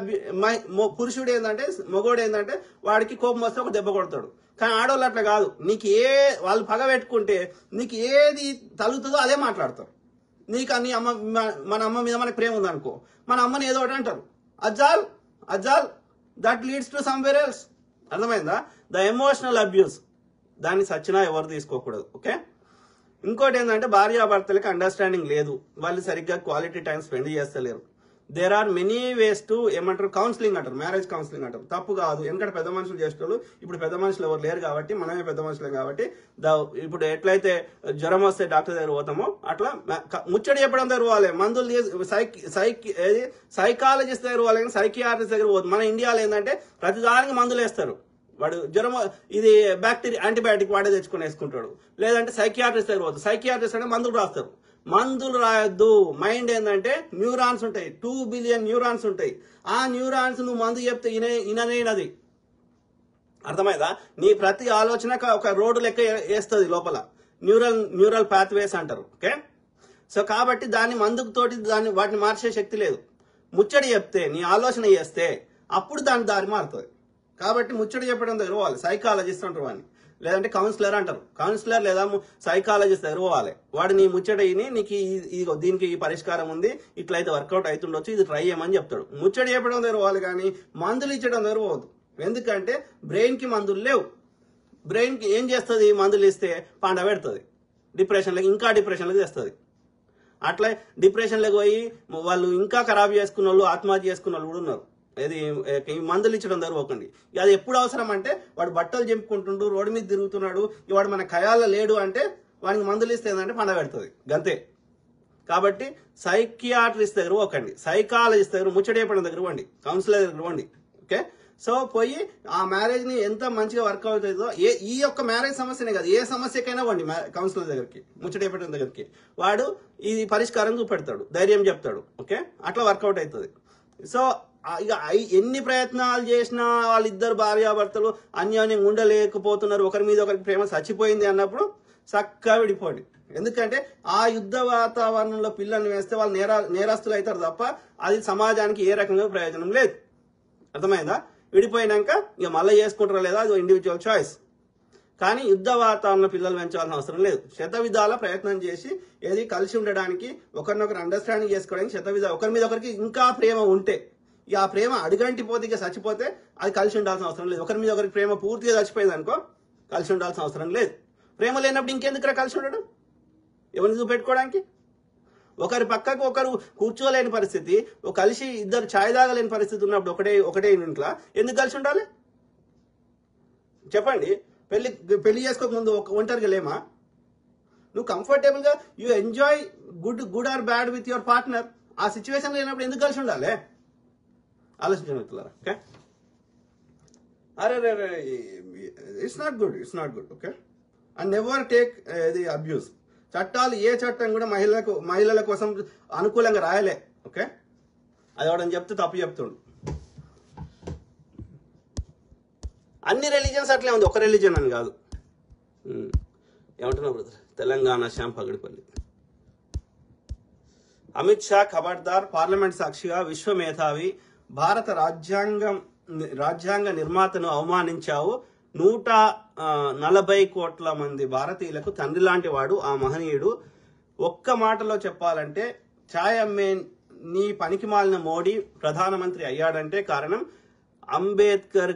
పురుషుడు ఏంటంటే, మగోడు ఏంటంటే వాడికి కోపం వస్తే ఒక దెబ్బ కొడతాడు. కానీ ఆడవాళ్ళు అట్లా కాదు. నీకు వాళ్ళు పగ పెట్టుకుంటే నీకు ఏది తగులుతుందో అదే మాట్లాడతారు. నీకు అన్ని మన అమ్మ మీద మనకు ప్రేమ ఉందనుకో, మన అమ్మని ఏదో ఒకటి అంటారు, అజ్జాల్ that leads to somewhere else. అర్థమైందా? ద ఎమోషనల్ అబ్యూస్, దాన్ని సచ్చినా ఎవరు తీసుకోకూడదు. ఓకే, ఇంకోటి ఏంటంటే భార్యాభర్తలకి అండర్స్టాండింగ్ లేదు, వాళ్ళు సరిగ్గా క్వాలిటీ టైం స్పెండ్ చేస్తలేరు. There are many ways to ఏమంటారు, కౌన్సిలింగ్ అంటారు, మ్యారేజ్ కౌన్సిలింగ్ అంటారు. తప్పు కాదు, ఎందుకంటే పెద్ద మనుషులు చేసేటోళ్ళు. ఇప్పుడు పెద్ద మనుషులు ఎవరు లేరు కాబట్టి, మనమే పెద్ద మనుషులే కాబట్టి, ఇప్పుడు ఎట్లయితే జ్వరం వస్తే డాక్టర్ దగ్గర పోతామో అట్లా ముచ్చడి చెప్పడం దగ్గర పోవాలి. మందులు సైకాలజిస్ట్ దగ్గర పోవాలి, కానీ సైకియాట్రిస్ట్ దగ్గర పోదు. మన ఇండియాలో ఏంటంటే ప్రతిదానికి మందులు వేస్తారు. వాడు జ్వరం ఇది బ్యాక్టీరియా యాంటీబయాటిక్ వాడే తెచ్చుకొని వేసుకుంటాడు, లేదంటే సైకియాట్రిస్ట్ దగ్గర పోతుంది. సైకియాట్రిస్ట్ అంటే మందులు రాస్తారు. మందులు రాయొద్దు. మైండ్ ఏంటంటే న్యూరాన్స్ ఉంటాయి, 2 బిలియన్ న్యూరాన్స్ ఉంటాయి. ఆ న్యూరాన్స్ నువ్వు మందు చెప్తే ఇననేనది. అర్థమైందా? నీ ప్రతి ఆలోచన ఒక రోడ్డు లెక్క వేస్తుంది లోపల, న్యూరల్ పాత్వేస్ అంటారు. ఓకే, సో కాబట్టి దాన్ని మందుతోటి వాటిని మార్చే శక్తి లేదు. ముచ్చడి చెప్తే, నీ ఆలోచన చేస్తే అప్పుడు దాని దారి మారుతుంది. కాబట్టి ముచ్చడి చెప్పడం దగ్గర పోవాలి. సైకాలజిస్ట్ అంటారు వాడిని, లేదంటే కౌన్సిలర్ అంటారు. కౌన్సిలర్ లేదా సైకాలజిస్ట్ దగ్గర పోవాలి. వాడు నీ ముచ్చడిని నీకు దీనికి ఈ పరిష్కారం ఉంది, ఇట్లయితే వర్కౌట్ అవుతుండొచ్చు, ఇది ట్రై చేయమని చెప్తాడు. ముచ్చడి చెప్పడం దగ్గర పోవాలి, కానీ మందులు ఇచ్చడం దగ్గర పోవద్దు. ఎందుకంటే బ్రెయిన్ కి మందులు లేవు. బ్రెయిన్ కి ఏం చేస్తుంది? మందులు ఇస్తే పండ పెడుతుంది, ఇంకా డిప్రెషన్లకు తెస్తుంది. అట్లా డిప్రెషన్లకు పోయి వాళ్ళు ఇంకా ఖరాబ్ చేసుకున్న వాళ్ళు, ఆత్మహత్య చేసుకున్న వాళ్ళు కూడా ఉన్నారు. ఇది మందులు ఇచ్చడం జరగకండి. అది ఎప్పుడు అవసరం అంటే, వాడు బట్టలు చెంపుకుంటుండు, రోడ్డు మీద తిరుగుతున్నాడు, వాడు మన ఖయాల్లో లేడు అంటే వాడికి మందులు ఇస్తే ఏంటంటే పండ పెడుతుంది, గంతే. కాబట్టి సైకియాట్రిస్ట్ దగ్గర పోకండి, సైకాలజిస్ట్ దగ్గర ముచ్చట చెప్పడం దగ్గర పోండి, కౌన్సిలర్ దగ్గర పోండి. ఓకే, సో పోయి ఆ మ్యారేజ్ ని ఎంత మంచిగా వర్క్ అవుతుందో ఈ యొక్క మ్యారేజ్ సమస్యనే కాదు, ఏ సమస్యకైనా వండి కౌన్సిలర్ దగ్గరికి, ముచ్చటేపటిన దగ్గరికి వాడు ఇది పరిష్కారం చూపెడతాడు, ధైర్యం చెప్తాడు. ఓకే, అట్లా వర్కౌట్ అవుతుంది. సో ఇక ఎన్ని ప్రయత్నాలు చేసినా వాళ్ళిద్దరు భార్యాభర్తలు అన్యోన్యంగా ఉండలేకపోతున్నారు, ఒకరి మీద ఒకరికి ప్రేమ చచ్చిపోయింది అన్నప్పుడు చక్కగా విడిపోండి. ఎందుకంటే ఆ యుద్ధ వాతావరణంలో పిల్లల్ని వేస్తే వాళ్ళు నేరస్తులు అవుతారు తప్ప అది సమాజానికి ఏ రకంగా ప్రయోజనం లేదు. అర్థమైందా? విడిపోయినాక ఇక మళ్ళీ చేసుకుంటారా లేదా అది ఇండివిజువల్ చాయిస్. కానీ యుద్ధ వాతావరణంలో పిల్లలు పెంచాల్సిన అవసరం లేదు. శతవిధాల ప్రయత్నం చేసి ఏది కలిసి ఉండడానికి, ఒకరినొకరు అండర్స్టాండింగ్ చేసుకోవడానికి శతవిధాలు, ఒకరి మీద ఒకరికి ఇంకా ప్రేమ ఉంటే, ఇక ఆ ప్రేమ అడుగంటిపోతే ఇక చచ్చిపోతే అది కలిసి ఉండాల్సిన అవసరం లేదు. ఒకరి మీద ఒకరికి ప్రేమ పూర్తిగా చచ్చిపోయింది అనుకో కలిసి ఉండాల్సిన అవసరం లేదు. ప్రేమ లేనప్పుడు ఇంకెందుకు కలిసి ఉండడం, ఎవరిని చూపెట్టుకోవడానికి? ఒకరి పక్కకు ఒకరు కూర్చోలేని పరిస్థితి, కలిసి ఇద్దరు ఛాయ్ తాగలేని పరిస్థితి ఉన్నప్పుడు ఒకటే ఇంట్లో ఎందుకు కలిసి ఉండాలి చెప్పండి? పెళ్లి చేసుకోక ముందు ఒంటరిగా లేమా? నువ్వు కంఫర్టబుల్ గా you enjoy good or bad with your partner. ఆ సిచ్యువేషన్ లేనప్పుడు ఎందుకు కలిసి ఉండాలి? ఆలోచించండి మిత్రులారా. ఓకే, అరే it's not good. Okay, and never take the abuse. చట్టాలు ఏ చట్టం కూడా మహిళల కోసం అనుకూలంగా రాయలే. ఓకే, అది ఎవడని చెప్తే తప్పు చెప్తుండు. అన్ని రిలీజియన్స్ అట్లే ఉంది, ఒక రిలీజియన్ అని కాదు. ఏమంటున్నావు బ్రదర్? తెలంగాణ శ్యామ్ పగడిపల్లి. అమిత్ షా ఖబర్దార్, పార్లమెంట్ సాక్షిగా విశ్వ మేధావి, భారత రాజ్యాంగ నిర్మాతను అవమానించావు. 140 కోట్ల మంది భారతీయులకు తండ్రి లాంటి వాడు ఆ మహనీయుడు. ఒక్క మాటలో చెప్పాలంటే ఛాయ్ అమ్మే నీ పనికి మాలిన మోడీ ప్రధానమంత్రి అయ్యాడంటే కారణం అంబేద్కర్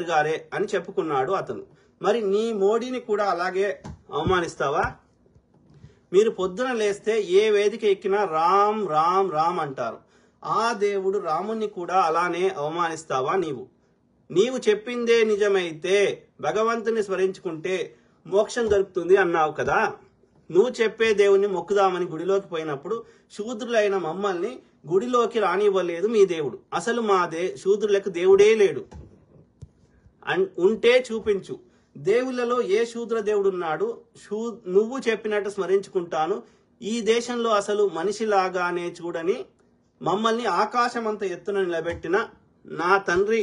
గారే అని చెప్పుకున్నాడు అతను. మరి నీ మోడీని కూడా అలాగే అవమానిస్తావా? మీరు పొద్దున లేస్తే ఏ వేదిక ఎక్కినా రామ్ రామ్ రామ్ అంటారు. ఆ దేవుడు రాముణ్ణి కూడా అలానే అవమానిస్తావా? నీవు చెప్పిందే నిజమైతే భగవంతుని స్మరించుకుంటే మోక్షం దొరుకుతుంది అన్నావు కదా. నువ్వు చెప్పే దేవుణ్ణి మొక్కుదామని గుడిలోకి పోయినప్పుడు శూద్రులైన మమ్మల్ని గుడిలోకి రానివ్వలేదు మీ దేవుడు. అసలు శూద్రులకు దేవుడే లేడు. ఉంటే చూపించు. దేవుళ్ళలో ఏ శూద్ర దేవుడున్నాడు? నువ్వు చెప్పినట్టు స్మరించుకుంటాను. ఈ దేశంలో అసలు మనిషిలాగానే చూడని మమ్మల్ని ఆకాశమంత ఎత్తున నిలబెట్టిన నా తండ్రి,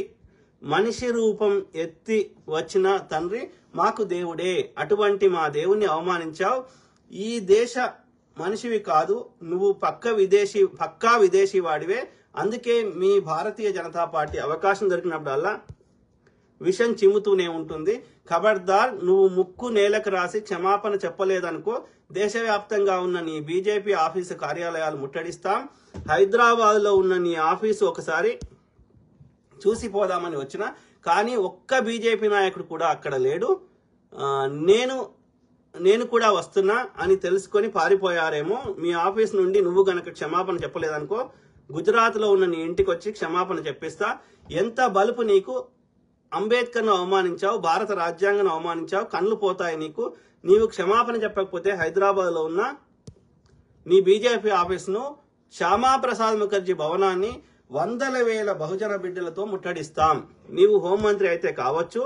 మనిషి రూపం ఎత్తి వచ్చిన తండ్రి మాకు దేవుడే. అటువంటి మా దేవుణ్ణి అవమానించావు. ఈ దేశ మనిషివి కాదు, నువ్వు పక్కా విదేశీ వాడివే. అందుకే మీ భారతీయ జనతా పార్టీ అవకాశం దొరికినప్పుడల్లా విషం చిమ్ముతూనే ఉంటుంది. ఖబర్దార్, నువ్వు ముక్కు నేలకు రాసి క్షమాపణ చెప్పలేదనుకో దేశవ్యాప్తంగా ఉన్న నీ బీజేపీ ఆఫీసు కార్యాలయాలు ముట్టడిస్తాం. హైదరాబాద్ లో ఉన్న నీ ఆఫీసు ఒకసారి చూసిపోదామని వచ్చిన, కానీ ఒక్క బీజేపీ నాయకుడు కూడా అక్కడ లేడు. నేను కూడా వస్తున్నా అని తెలుసుకొని పారిపోయారేమో. మీ ఆఫీస్ నుండి నువ్వు గనక క్షమాపణ చెప్పలేదనుకో గుజరాత్ లో ఉన్న నీ ఇంటికి వచ్చి క్షమాపణ చెప్పిస్తా. ఎంత బలుపు నీకు! అంబేద్కర్ను అవమానించావు, భారత రాజ్యాంగాన్ని అవమానించావు, కళ్ళు పోతాయి నీకు. నీవు క్షమాపణ చెప్పకపోతే హైదరాబాద్ లో ఉన్న నీ బీజేపీ ఆఫీసును, శ్యామాప్రసాద్ ముఖర్జీ భవనాన్ని 100,000 బహుజన బిడ్డలతో ముట్టడిస్తాం. నీవు హోంమంత్రి అయితే కావచ్చు,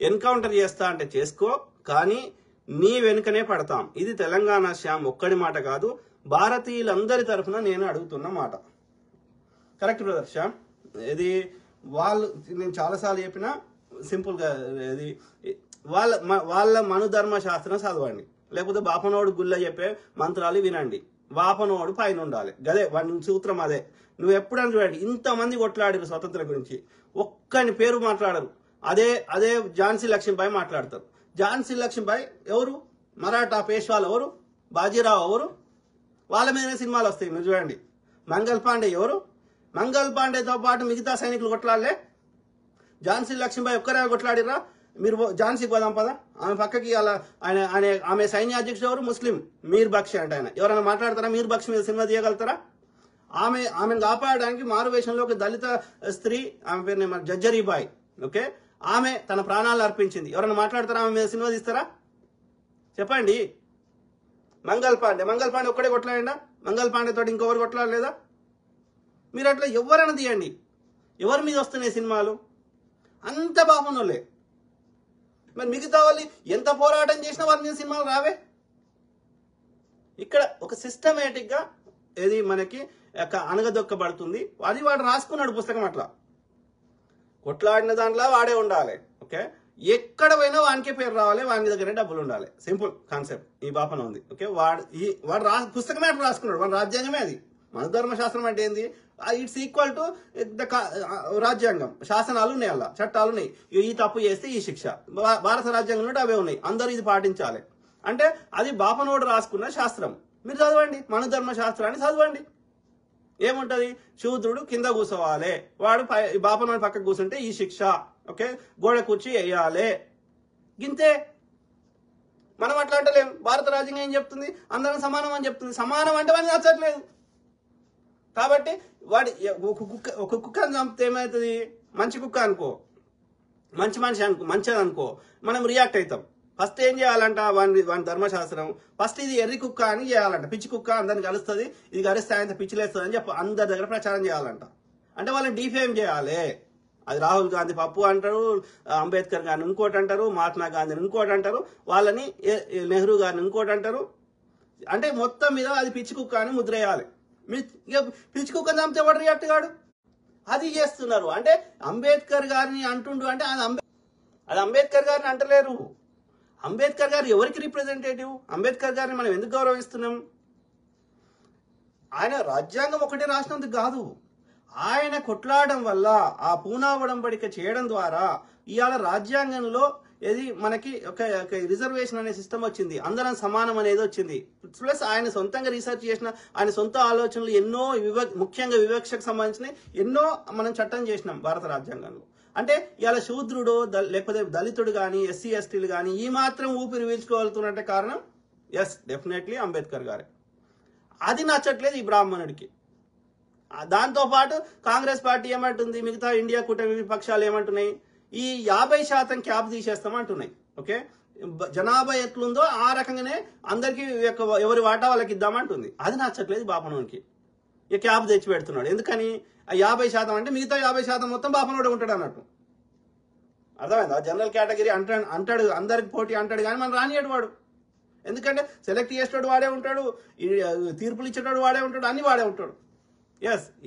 ఎన్కౌంటర్ చేస్తా అంటే చేసుకో, కానీ నీ వెనుకనే పడతాం. ఇది తెలంగాణ శ్యామ్ ఒక్కడి మాట కాదు, భారతీయులందరి తరఫున నేను అడుగుతున్న మాట. Correct brother Shyam. ఇది నేను చాలాసార్లు చెప్పిన సింపుల్గా ఇది వాళ్ళ మనుధర్మ శాస్త్రం చదవండి, లేకపోతే బాపనోడు గుళ్ళ చెప్పే మంత్రాలు వినండి. బాపనోడు పైన ఉండాలి, గదే వాడి సూత్రం అదే. నువ్వు ఎప్పుడైనా చూడండి, ఇంతమంది కొట్లాడారు స్వతంత్రం గురించి, ఒక్కని పేరు మాట్లాడరు. అదే ఝాన్సీ లక్ష్మీబాయి మాట్లాడతారు. ఝాన్సీ లక్ష్మీబాయి ఎవరు? మరాఠా పేష్వాలు ఎవరు? బాజీరావు ఎవరు? వాళ్ళ మీదనే సినిమాలు వస్తాయి. మీరు చూడండి. మంగల్ పాండే ఎవరు? మంగల్ పాండేతో పాటు మిగతా సైనికులు కొట్లాడలే. ఝాన్సీ లక్ష్మీబాయి ఒక్కరే కొట్లాడిరా? మీరు ఝాన్సీకి పోదాం పదా. ఆమె పక్కకి ఆమె సైన్యాధ్యక్షుడు ఎవరు? ముస్లిం మీర్ బక్షి అంటే ఆయన. ఎవరైనా మాట్లాడతారా? మీర్ బక్షి మీద సినిమా తీయగలుగుతారా? ఆమెను కాపాడడానికి మారువేషంలో ఒక దళిత స్త్రీ, ఆమె పేరు జజ్జరీబాయి, ఓకే, ఆమె తన ప్రాణాలు అర్పించింది. ఎవరైనా మాట్లాడతారా? ఆమె మీద సినిమా తీస్తారా? చెప్పండి. మంగల్ పాండే ఒక్కడే కొట్లాడిండా? మంగల్ పాండే తోటి ఇంకొకరు కొట్లాడలేదా? మీరు అట్లా ఎవరైనా తీయండి. ఎవరి మీద వస్తున్నాయి సినిమాలు? అంత బాగున్నోళ్ళే. మరి మిగతా వాళ్ళు ఎంత పోరాటం చేసినా వాళ్ళ మీద సినిమాలు రావే. ఇక్కడ ఒక సిస్టమేటిక్గా ఏది మనకి అనగదొక్కబడుతుంది. అది వాడు రాసుకున్నాడు పుస్తకం. అట్లా కొట్లాడిన దాంట్లో వాడే ఉండాలి. ఓకే, ఎక్కడ పోయినా వానికే పేరు రావాలి, వాని దగ్గర డబ్బులు ఉండాలి. సింపుల్ కాన్సెప్ట్ ఈ బాపన ఉంది. ఓకే, వాడు పుస్తకమే అట్లా రాసుకున్నాడు. వాడు రాజ్యాంగమే అది. మన ధర్మశాస్త్రం అంటే ఏంది? ఇట్స్ ఈక్వల్ టు రాజ్యాంగం. శాసనాలు ఉన్నాయి, అలా చట్టాలు ఉన్నాయి. ఈ తప్పు చేస్తే ఈ శిక్ష. భారత రాజ్యాంగంలో అవే ఉన్నాయి. అందరూ ఇది పాటించాలి. అంటే అది బాపనోడు రాసుకున్న శాస్త్రం. మీరు చదవండి, మన ధర్మశాస్త్రాన్ని చదవండి. ఏముంటది? శూద్రుడు కింద కూర్చోవాలి, వాడు బాపనోడి పక్కకు కూర్చుంటే ఈ శిక్ష. ఓకే, గోడ కూర్చి వేయాలి. గింతే. మనం అట్లా అంటలేం. భారత రాజ్యాంగం ఏం చెప్తుంది? అందరం సమానం అని చెప్తుంది. సమానం అంటే వాడిని నచ్చట్లేదు. కాబట్టి వాడి ఒక కుక్కని చంపితే ఏమవుతుంది? మంచి కుక్క అనుకో, మంచి మనిషి అనుకో, మంచిది అనుకో, మనం రియాక్ట్ అవుతాం. ఫస్ట్ ఏం చేయాలంట? వాని ధర్మశాస్త్రం ఫస్ట్ ఇది ఎర్రి కుక్క అని చేయాలంట. పిచ్చి కుక్క అందరిని కలుస్తుంది, ఇది కరిస్తే ఆయన పిచ్చిలేస్తుంది అని చెప్పి అందరి దగ్గర ప్రచారం చేయాలంట. అంటే వాళ్ళని డిఫేమ్ చేయాలి. అది రాహుల్ గాంధీ పప్పు అంటారు, అంబేద్కర్ గారిని ఇంకోటి అంటారు, మహాత్మా గాంధీని ఇంకోటి అంటారు, వాళ్ళని నెహ్రూ గారిని ఇంకోటి అంటారు. అంటే మొత్తం మీద అది పిచ్చి కుక్క అని ముద్ర వేయాలి. పిచ్చి కుక్కని చంపితే ఎవడు రియాక్ట్ కాడు? అది చేస్తున్నారు. అంటే అంబేద్కర్ గారిని అంటుండు అంటే అది అంబేద్కర్ గారిని అంటలేరు. అంబేద్కర్ గారు ఎవరికి రిప్రజెంటేటివ్? అంబేద్కర్ గారిని మనం ఎందుకు గౌరవిస్తున్నాం? ఆయన రాజ్యాంగం ఒకటే రాసినందుకు కాదు, ఆయన కొట్లాడడం వల్ల, ఆ పూనా ఒడంబడిక చేయడం ద్వారా ఇవాళ రాజ్యాంగంలో ఏది మనకి ఒక రిజర్వేషన్ అనే సిస్టమ్ వచ్చింది, అందరం సమానం అనేది వచ్చింది. ప్లస్ ఆయన సొంతంగా రీసెర్చ్ చేసిన ఆయన సొంత ఆలోచనలు ఎన్నో ముఖ్యంగా వివక్షకు సంబంధించిన ఎన్నో మనం చట్టం చేసినాం భారత రాజ్యాంగంలో. అంటే ఇవాళ శూద్రుడు లేకపోతే దళితుడు కానీ ఎస్సీ ఎస్టీలు కానీ ఈ మాత్రం ఊపిరి పీల్చుకోగలుగుతున్నట్టే కారణం డెఫినెట్లీ అంబేద్కర్ గారే. అది నచ్చట్లేదు ఈ బ్రాహ్మణుడికి. దాంతోపాటు కాంగ్రెస్ పార్టీ ఏమంటుంది, మిగతా ఇండియా కూటమి విపక్షాలు ఏమంటున్నాయి? ఈ 50% క్యాప్ తీసేస్తామంటున్నాయి. ఓకే, జనాభా ఎట్లుందో ఆ రకంగానే అందరికీ ఎవరి వాటా వాళ్ళకి ఇద్దామంటుంది. అది నచ్చట్లేదు బాపనోనికి. ఇక క్యాప్ తెచ్చి పెడుతున్నాడు. ఎందుకని? ఆ 50% అంటే మిగతా 50% మొత్తం బాపనోడే ఉంటాడు అన్నట్టు. అర్థమైందా? జనరల్ కేటగిరీ అంటాడు, అందరికి పోటీ అంటాడు, కానీ మనం రానియడు వాడు. ఎందుకంటే సెలెక్ట్ చేసేవాడు వాడే ఉంటాడు, తీర్పులు ఇచ్చేటోడు వాడే ఉంటాడు, అన్ని వాడే ఉంటాడు.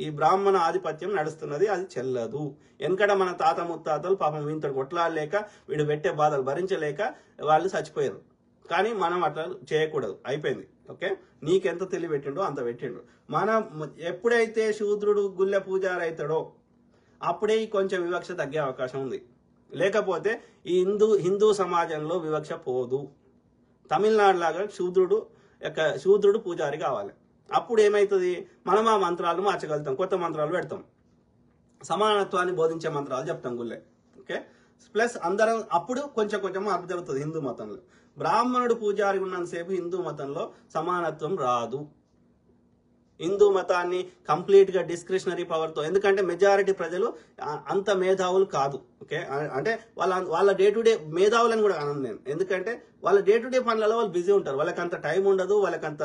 ఈ బ్రాహ్మణ ఆధిపత్యం నడుస్తున్నది. అది చెల్లదు. వెనకడ మన తాత ముత్తాతలు పాపం వీంతడు కొట్లాడలేక, వీడు పెట్టే బాధలు భరించలేక వాళ్ళు చచ్చిపోయారు. కానీ మనం అట్లా చేయకూడదు. అయిపోయింది. ఓకే, నీకెంత తెలివి పెట్టిండో అంత పెట్టిండు. మనం ఎప్పుడైతే శూద్రుడు గుళ్ళె పూజారి అవుతాడో అప్పుడే కొంచెం వివక్ష తగ్గే అవకాశం ఉంది. లేకపోతే ఈ హిందూ సమాజంలో వివక్ష పోదు. తమిళనాడు లాగా శూద్రుడు పూజారి కావాలి. అప్పుడు ఏమవుతుంది? మనం ఆ మంత్రాలను మార్చగలుగుతాం, కొత్త మంత్రాలు పెడతాం, సమానత్వాన్ని బోధించే మంత్రాలు చెప్తాం గుళ్ళే. ఓకే, ప్లస్ అందరం అప్పుడు కొంచెం మార్పు జరుగుతుంది హిందూ మతంలో. బ్రాహ్మణుడు పూజారి ఉన్నంతసేపు హిందూ మతంలో సమానత్వం రాదు. హిందూ మతాన్ని కంప్లీట్గా డిస్క్రిషనరీ పవర్తో, ఎందుకంటే మెజారిటీ ప్రజలు అంత మేధావులు కాదు. ఓకే, అంటే వాళ్ళ డే టు డే మేధావులని కూడా అనం నేను, ఎందుకంటే వాళ్ళ డే టు డే పనులలో వాళ్ళు బిజీ ఉంటారు. వాళ్ళకి అంత టైం ఉండదు, వాళ్ళకంత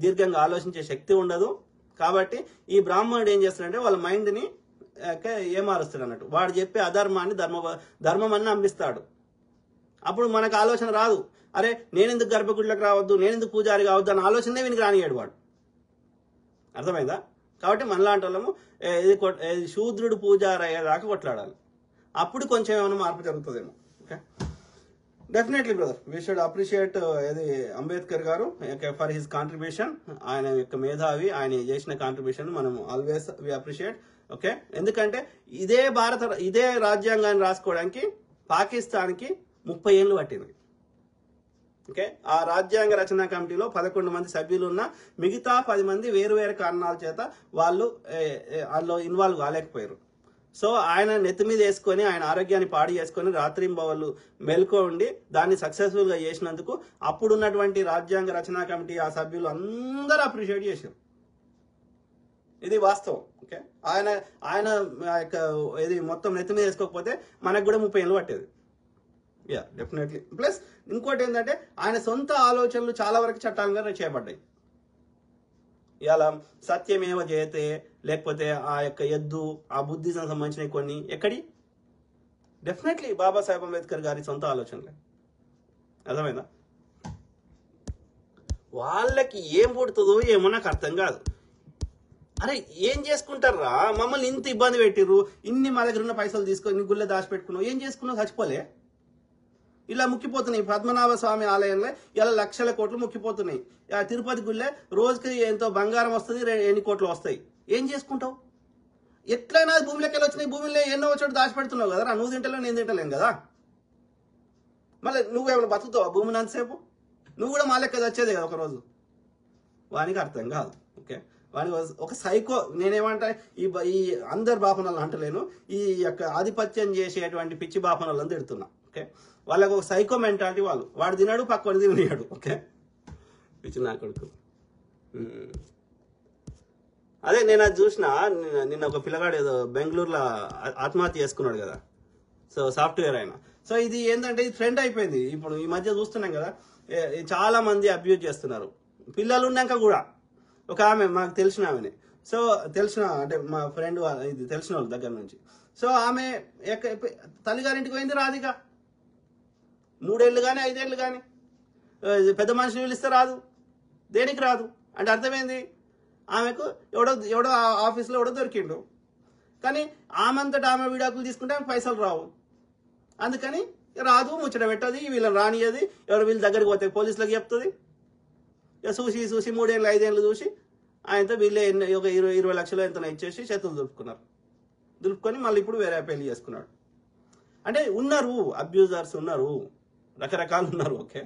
దీర్ఘంగా ఆలోచించే శక్తి ఉండదు. కాబట్టి ఈ బ్రాహ్మణుడు ఏం చేస్తాడంటే వాళ్ళ మైండ్ని ఏమారుస్తాడు అన్నట్టు. వాడు చెప్పే అధర్మాన్ని ధర్మం అని నమ్మిస్తాడు. అప్పుడు మనకు ఆలోచన రాదు, అరే నేనెందుకు గర్భగుడిలోకి రావద్దు, నేనెందుకు పూజారి కావద్దు అన్న ఆలోచనే వీనికి రానియాడు వాడు. అర్థమైందా? కాబట్టి మనలాంటి వాళ్ళము శూద్రుడు పూజారి అయ్యేదాకా కొట్లాడాలి. అప్పుడు కొంచెం ఏమైనా మార్పు జరుగుతుందేమో. Okay, definitely brother, we should appreciate Ambedkar garu for his contribution. ఆయన యొక్క మేధావి, ఆయన చేసిన కాంట్రిబ్యూషన్ మనం ఆల్వేస్ వి అప్రిషియేట్. ఓకే, ఎందుకంటే ఇదే రాజ్యాంగాన్ని రాసుకోవడానికి పాకిస్తాన్కి 30 ఏళ్ళు పట్టింది. ఓకే, ఆ రాజ్యాంగ రచనా కమిటీలో 11 మంది సభ్యులు ఉన్న మిగతా 10 మంది వేరు కారణాల చేత వాళ్ళు అందులో ఇన్వాల్వ్ కాలేకపోయారు. సో ఆయన నెత్తి మీద వేసుకొని, ఆయన ఆరోగ్యాన్ని పాడు చేసుకొని రాత్రింబవళ్ళు మెలుకో ఉండి దాన్ని సక్సెస్ఫుల్గా చేసినందుకు అప్పుడున్నటువంటి రాజ్యాంగ రచనా కమిటీ ఆ సభ్యులు అందరూ అప్రిషియేట్ చేశారు. ఇది వాస్తవం. ఓకే, ఆయన ఇది మొత్తం నెత్తి మీద వేసుకోకపోతే మనకు కూడా 30 ఏళ్ళు పట్టేది. డెఫినెట్లీ. ప్లస్ ఇంకోటి ఏంటంటే ఆయన సొంత ఆలోచనలు చాలా వరకు చట్టాలుగా చేపడ్డాయి. ఇలా సత్యమేవ జయతే, లేకపోతే ఆ యొక్క ఎద్దు, ఆ బుద్ధిజం సంబంధించిన కొన్ని ఎక్కడి? డెఫినెట్లీ బాబాసాహెబ్ అంబేద్కర్ గారి సొంత ఆలోచనలే. అర్థమైందా? వాళ్ళకి ఏం పుడుతుందో ఏమో నాకు అర్థం కాదు. అరే ఏం చేసుకుంటారా? మమ్మల్ని ఇంత ఇబ్బంది పెట్టిర్రు, ఇన్ని మా దగ్గర ఉన్న పైసలు తీసుకొని గుళ్ళ దాచిపెట్టుకున్నావు, ఏం చేసుకున్నావు? చచ్చిపోలే? ఇలా ముక్కిపోతున్నాయి. పద్మనాభ స్వామి ఆలయంలో ఇలా లక్షల కోట్లు ముక్కిపోతున్నాయి. తిరుపతి గుళ్ళే రోజుకి ఎంతో బంగారం వస్తుంది, ఎన్ని కోట్లు వస్తాయి. ఏం చేసుకుంటావు? ఎట్లయినా భూమిలోకి వెళ్ళి వచ్చినాయి. భూమిలో ఎన్నో చోటు దాచిపెడుతున్నావు కదా. నువ్వు తింటలేవు, నేను తింటలేను కదా. మళ్ళీ నువ్వేమైనా బతుకుతావు భూమిని అంతసేపు? నువ్వు కూడా మా లెక్క వచ్చేదే కదా ఒకరోజు. వానికి అర్థం కాదు. ఓకే, వానికి ఒక సైకో. నేనేమంటా, ఈ అందరు బాపనలు అంటలేను, ఈ యొక్క ఆధిపత్యం చేసేటువంటి పిచ్చి బాపనలను తిడుతున్నా. ఓకే, వాళ్ళకు ఒక సైకో మెంటాలిటీ. వాడు తిన్నాడు, పక్కవాడు తినడు. ఓకే, పిచ్చి నా కొడుకు. అదే నేను అది చూసిన. నిన్న ఒక పిల్లగాడు ఏదో బెంగళూరులో ఆత్మహత్య చేసుకున్నాడు కదా. సో సాఫ్ట్వేర్ ఆయన. సో ఇది ఏంటంటే ఇది ట్రెండ్ అయిపోయింది. ఇప్పుడు ఈ మధ్య చూస్తున్నాం కదా, చాలా మంది అబ్యూజ్ చేస్తున్నారు. పిల్లలు ఉన్నాక కూడా. ఒక ఆమె మాకు తెలిసిన ఆమెనే. సో అంటే మా ఫ్రెండ్ ఇది తెలిసిన వాళ్ళ దగ్గర నుంచి. సో ఆమె తల్లిగారింటికి పోయింది, రాదిగా. 3 ఏళ్ళు కానీ 5 ఏళ్ళు కానీ పెద్ద మనిషిని పిలిస్తే రాదు. దేనికి రాదు అంటే అర్థమైంది? ఆమెకు ఎవడో ఆఫీస్లో ఎవడో దొరికిండు. కానీ ఆమెంతటా ఆమె విడాకులు తీసుకుంటే ఆమె పైసలు రావు. అందుకని రాదు, ముచ్చట పెట్టది, వీళ్ళని రానియది. ఎవరు వీళ్ళ దగ్గరికి పోతే పోలీసులకు చెప్తుంది. ఇక చూసి 3 ఏళ్ళు 5 ఏళ్ళు చూసి ఆయనతో వీళ్ళే ఒక 20 లక్షలు ఎంతనో ఇచ్చేసి చేతులు దులుపుకొని మళ్ళీ ఇప్పుడు వేరే పెళ్లి చేసుకున్నాడు. అంటే ఉన్నారు, అబ్యూజర్స్ ఉన్నారు, రకరకాలు ఉన్నారు. ఓకే,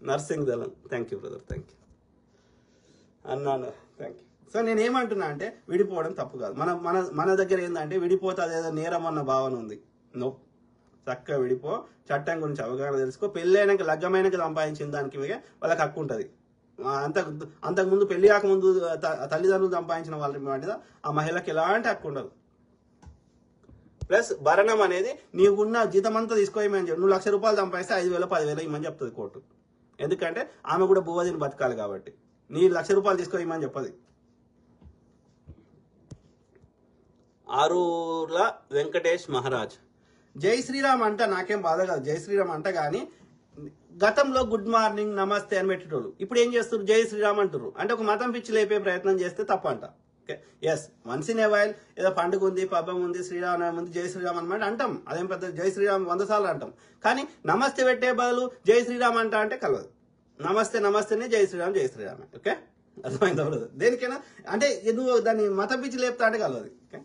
నర్సింగ్ దళం. Thank you brother, thank you అన్నాను, థ్యాంక్ యూ. సో నేను ఏమంటున్నా అంటే విడిపోవడం తప్పు కాదు. మన దగ్గర ఏంటంటే విడిపోతే అదేదో నేరం అన్న భావన ఉంది. నో, చక్కగా విడిపో, చట్టం గురించి అవగాహన తెలుసుకో. పెళ్ళైనాక లగ్గమైనాక సంపాదించిన దానికి వాళ్ళకి హక్కు ఉంటుంది. అంతకుముందు పెళ్లి కాకముందు తల్లిదండ్రులు సంపాదించిన వాళ్ళ మీద ఆ మహిళకి ఎలాంటి హక్కు ఉండదు. ప్లస్ భరణం అనేది నీకున్న జీతం అంతా తీసుకోమని చెప్పి, నువ్వు 1,00,000 రూపాయలు సంపాదిస్తే 5,000 10,000 ఇవ్వమని చెప్తుంది కోర్టు. ఎందుకంటే ఆమె కూడా భూవదిని బతకాలి కాబట్టి. నీ 1,00,000 రూపాయలు తీసుకోమని చెప్పది. ఆరూర్ల వెంకటేష్ మహారాజ్. జై శ్రీరామ్ అంట, నాకేం బాధ కాదు జై శ్రీరామ్ అంట. కానీ గతంలో గుడ్ మార్నింగ్ నమస్తే అని పెట్టేటోళ్ళు ఇప్పుడు ఏం చేస్తారు? జై శ్రీరామ్ అంటారు. అంటే ఒక మతం పిచ్చి లేపే ప్రయత్నం చేస్తే తప్పంట. Okay, yes, once in a while ఏదో పండుగ ఉంది, పబ్బం ఉంది, శ్రీరామనవమి ఉంది, జై శ్రీరామ్ అనమాట అంటాం. అదేం పెద్ద జై శ్రీరామ్ 100 సార్లు అంటాం. కానీ నమస్తే పెట్టే బదులు జై శ్రీరామ్ అంటే కలవదు. నమస్తేనే జై శ్రీరామ్. ఓకే, అర్థమైందా? దేనికైనా అంటే నువ్వు దాన్ని మత పిచ్చి లేపుతా అంటే కలవదు. ఓకే,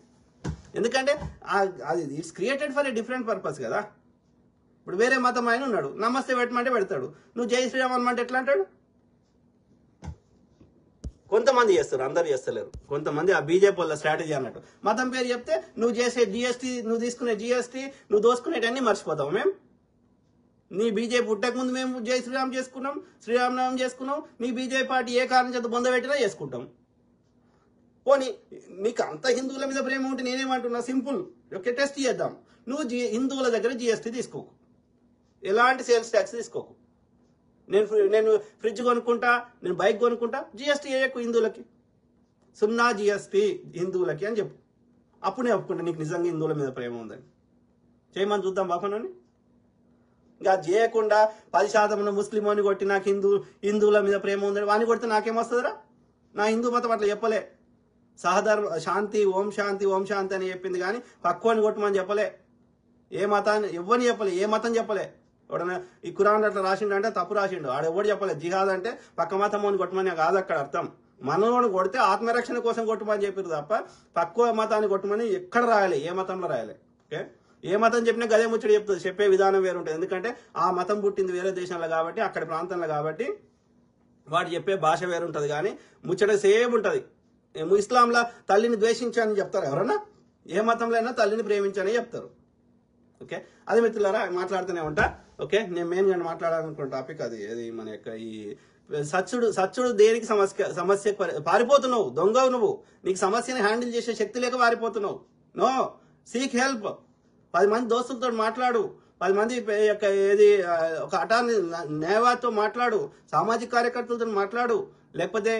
ఎందుకంటే అది it's created for a different purpose కదా. ఇప్పుడు వేరే మతం ఆయన ఉన్నాడు, నమస్తే పెట్టమంటే పెడతాడు. నువ్వు జై శ్రీరామ్ అనమంటే ఎట్లా అంటాడు? కొంతమంది చేస్తారు, అందరు చేస్తలేరు. కొంతమంది ఆ బీజేపీ వాళ్ళ స్ట్రాటజీ అన్నట్టు. మతం పేరు చెప్తే నువ్వు చేసే జిఎస్టీ, నువ్వు తీసుకునే జిఎస్టీ, నువ్వు దోసుకునేటన్నీ మర్చిపోతావు. మేము నీ బీజేపీ పుట్టక ముందు మేము జై శ్రీరామ్ చేసుకున్నాం, శ్రీరామనవమి చేసుకున్నాం. నీ బీజేపీ పార్టీ ఏ కారణం చేత బొంద పెట్టినా చేసుకుంటాం. పోనీ నీకు అంత హిందువుల మీద ప్రేమ ఉంటే నేనేమంటున్నా, సింపుల్, ఓకే, టెస్ట్ చేద్దాం. నువ్వు హిందువుల దగ్గర జిఎస్టీ తీసుకోకు, ఎలాంటి సేల్స్ ట్యాక్స్ తీసుకోకు. నేను ఫ్రిడ్జ్ కొనుక్కుంటా, నేను బైక్ కొనుక్కుంటా, జిఎస్టీ వేయకు హిందువులకి, 0 జిఎస్టీ హిందువులకి అని చెప్పు. అప్పుడు నేను ఒప్పుకుంటా నీకు నిజంగా హిందువుల మీద ప్రేమ ఉందని. చేయమని చూద్దాం బాపనని. ఇంకా చేయకుండా 10% ముస్లిం అని కొట్టి నాకు హిందువుల మీద ప్రేమ ఉందని వాని కొడితే నాకేమొస్తుందిరా? నా హిందూ మతం అట్లా చెప్పలే. సహధర్మ శాంతి, ఓం శాంతి అని చెప్పింది. కానీ పక్కువని కొట్టమని చెప్పలే. ఏ మతాన్ని ఎవ్వని చెప్పలే, ఏ మతం చెప్పలే. ఎవడన్నా ఈ ఖురాన్ అట్లా రాసిండు అంటే తప్పు రాసిండు. ఆడెవ్వడు చెప్పలే. జిహాద్ అంటే పక్క మతం అని కొట్టమని కాదు అక్కడ అర్థం. మనోని కొడితే ఆత్మరక్షణ కోసం కొట్టమని చెప్పారు తప్ప పక్కువ మతాన్ని కొట్టమని ఎక్కడ రాయాలి, ఏ మతంలో రాయాలి. ఓకే, ఏ మతం చెప్పినా గదే ముచ్చడి చెప్తుంది. చెప్పే విధానం వేరు ఉంటుంది. ఎందుకంటే ఆ మతం పుట్టింది వేరే దేశంలో కాబట్టి, అక్కడి ప్రాంతంలో కాబట్టి వాడు చెప్పే భాష వేరుంటుంది. కానీ ముచ్చట సేమ్ ఉంటుంది. ఇస్లాంలో తల్లిని ద్వేషించని చెప్తారు ఎవరన్నా? ఏ మతంలో అయినా తల్లిని ప్రేమించని చెప్తారు. ఓకే, అది మిత్రులారా మాట్లాడుతూనే ఉంటా. ఓకే, నేను మెయిన్గా మాట్లాడాలనుకున్న టాపిక్ అది మన యొక్క ఈ సత్యుడు దేనికి సమస్య పారిపోతున్నావు, దొంగవు నువ్వు. నీకు సమస్యని హ్యాండిల్ చేసే శక్తి లేక పారిపోతున్నావు. No, seek help. 10 మంది దోస్తులతో మాట్లాడు. 10 మంది ఏది ఒక న్యాయవాదితో మాట్లాడు, సామాజిక కార్యకర్తలతో మాట్లాడు, లేకపోతే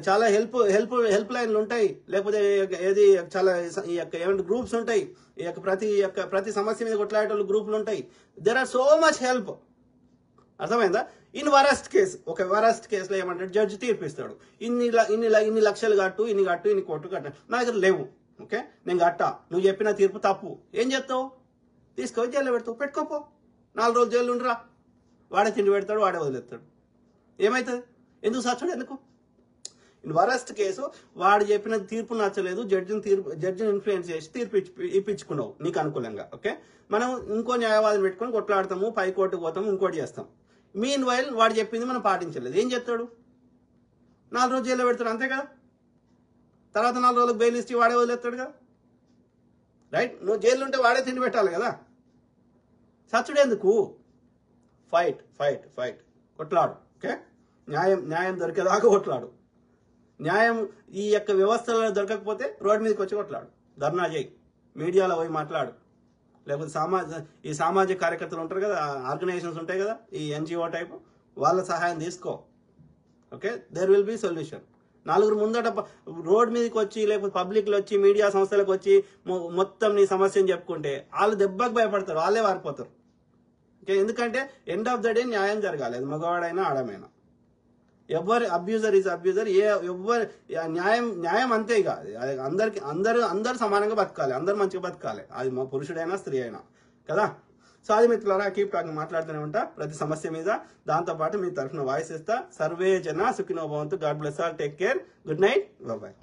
చాలా హెల్ప్ లైన్లు ఉంటాయి, లేకపోతే ఏది చాలా ఈ యొక్క ఏమంటే గ్రూప్స్ ఉంటాయి, ఈ యొక్క ప్రతి సమస్య మీద కొట్లాడేటోళ్ళు గ్రూపులు ఉంటాయి. There are so much help. అర్థమైందా? ఇన్ వరస్ట్ కేసు, ఒక వరస్ట్ కేసులో ఏమంటాడు, జడ్జి తీర్పిస్తాడు, ఇన్ని లక్షలు కట్టు, ఇన్ని కోట్లు కట్ట. నా దగ్గర లేవు, ఓకే, నేను కట్టా, నువ్వు చెప్పిన తీర్పు తప్పు. ఏం చేస్తావు? తీసుకొని జైల్లో పెడతావు. పెట్టుకోపో, 4 రోజులు జైలు ఉండరా. వాడే తిండి పెడతాడు, వాడే వదిలేస్తాడు. ఏమవుతుంది? ఎందుకు సచ్చుడు? ఎందుకు? ఇన్ వరస్ట్ కేసు వాడు చెప్పిన తీర్పు నచ్చలేదు, జడ్జిని ఇన్ఫ్లుయెన్స్ చేసి తీర్పు ఇప్పించుకున్నావు నీకు అనుకూలంగా. ఓకే, మనం ఇంకో న్యాయవాదిని పెట్టుకొని కొట్లాడతాము, పై కోర్టుకు పోతాము, ఇంకోటి చేస్తాం. మీన్ వైల్ వాడు చెప్పింది మనం పాటించలేదు. ఏం చెప్తాడు? 4 రోజులు జైల్లో పెడతాడు, అంతే కదా. తర్వాత 4 రోజులకు బెయిల్ ఇచ్చి వాడే వదిలేస్తాడు కదా. రైట్? నువ్వు జైలు ఉంటే వాడే తిండి పెట్టాలి కదా. సచ్చుడెందుకు? ఫైట్ కొట్లాడు. ఓకే, న్యాయం దొరికేదాకా కొట్లాడు. న్యాయం ఈ యొక్క వ్యవస్థలో దొరకకపోతే రోడ్డు మీదకి వచ్చి కొట్లాడు, ధర్నా చేయి, మీడియాలో పోయి మాట్లాడు, లేకపోతే సామాజిక కార్యకర్తలు ఉంటారు కదా, ఆర్గనైజేషన్స్ ఉంటాయి కదా, ఈ ఎన్జిఓ టైప్, వాళ్ళ సహాయం తీసుకో. Okay, there will be solution. 4 ముందట రోడ్ మీదకి వచ్చి, లేకపోతే పబ్లిక్లో వచ్చి, మీడియా సంస్థలకు వచ్చి మొత్తం నీ సమస్యను చెప్పుకుంటే వాళ్ళు దెబ్బకు భయపడతారు, వాళ్ళే వారిపోతారు. ఓకే, ఎందుకంటే ఎండ్ ఆఫ్ ద డే న్యాయం జరగాలి, అది మగవాడైనా ఆడమైనా. ఎవరు అబ్యూజర్ ఈజ్ అబ్యూజర్. ఎవరు న్యాయం అంతే. ఇక అందరు సమానంగా బతకాలి, అందరు మంచిగా బతకాలి, అది మా పురుషుడైనా స్త్రీ అయినా కదా. సో అది మిత్రులారా, కీప్ టాకింగ్, మాట్లాడుతూనే ఉంటా ప్రతి సమస్య మీద. దాంతోపాటు మీ తరఫున వాయిస్ ఇస్తా. సర్వే జన సుఖినో భవంతు. God bless all. Take care. Good night. Bye.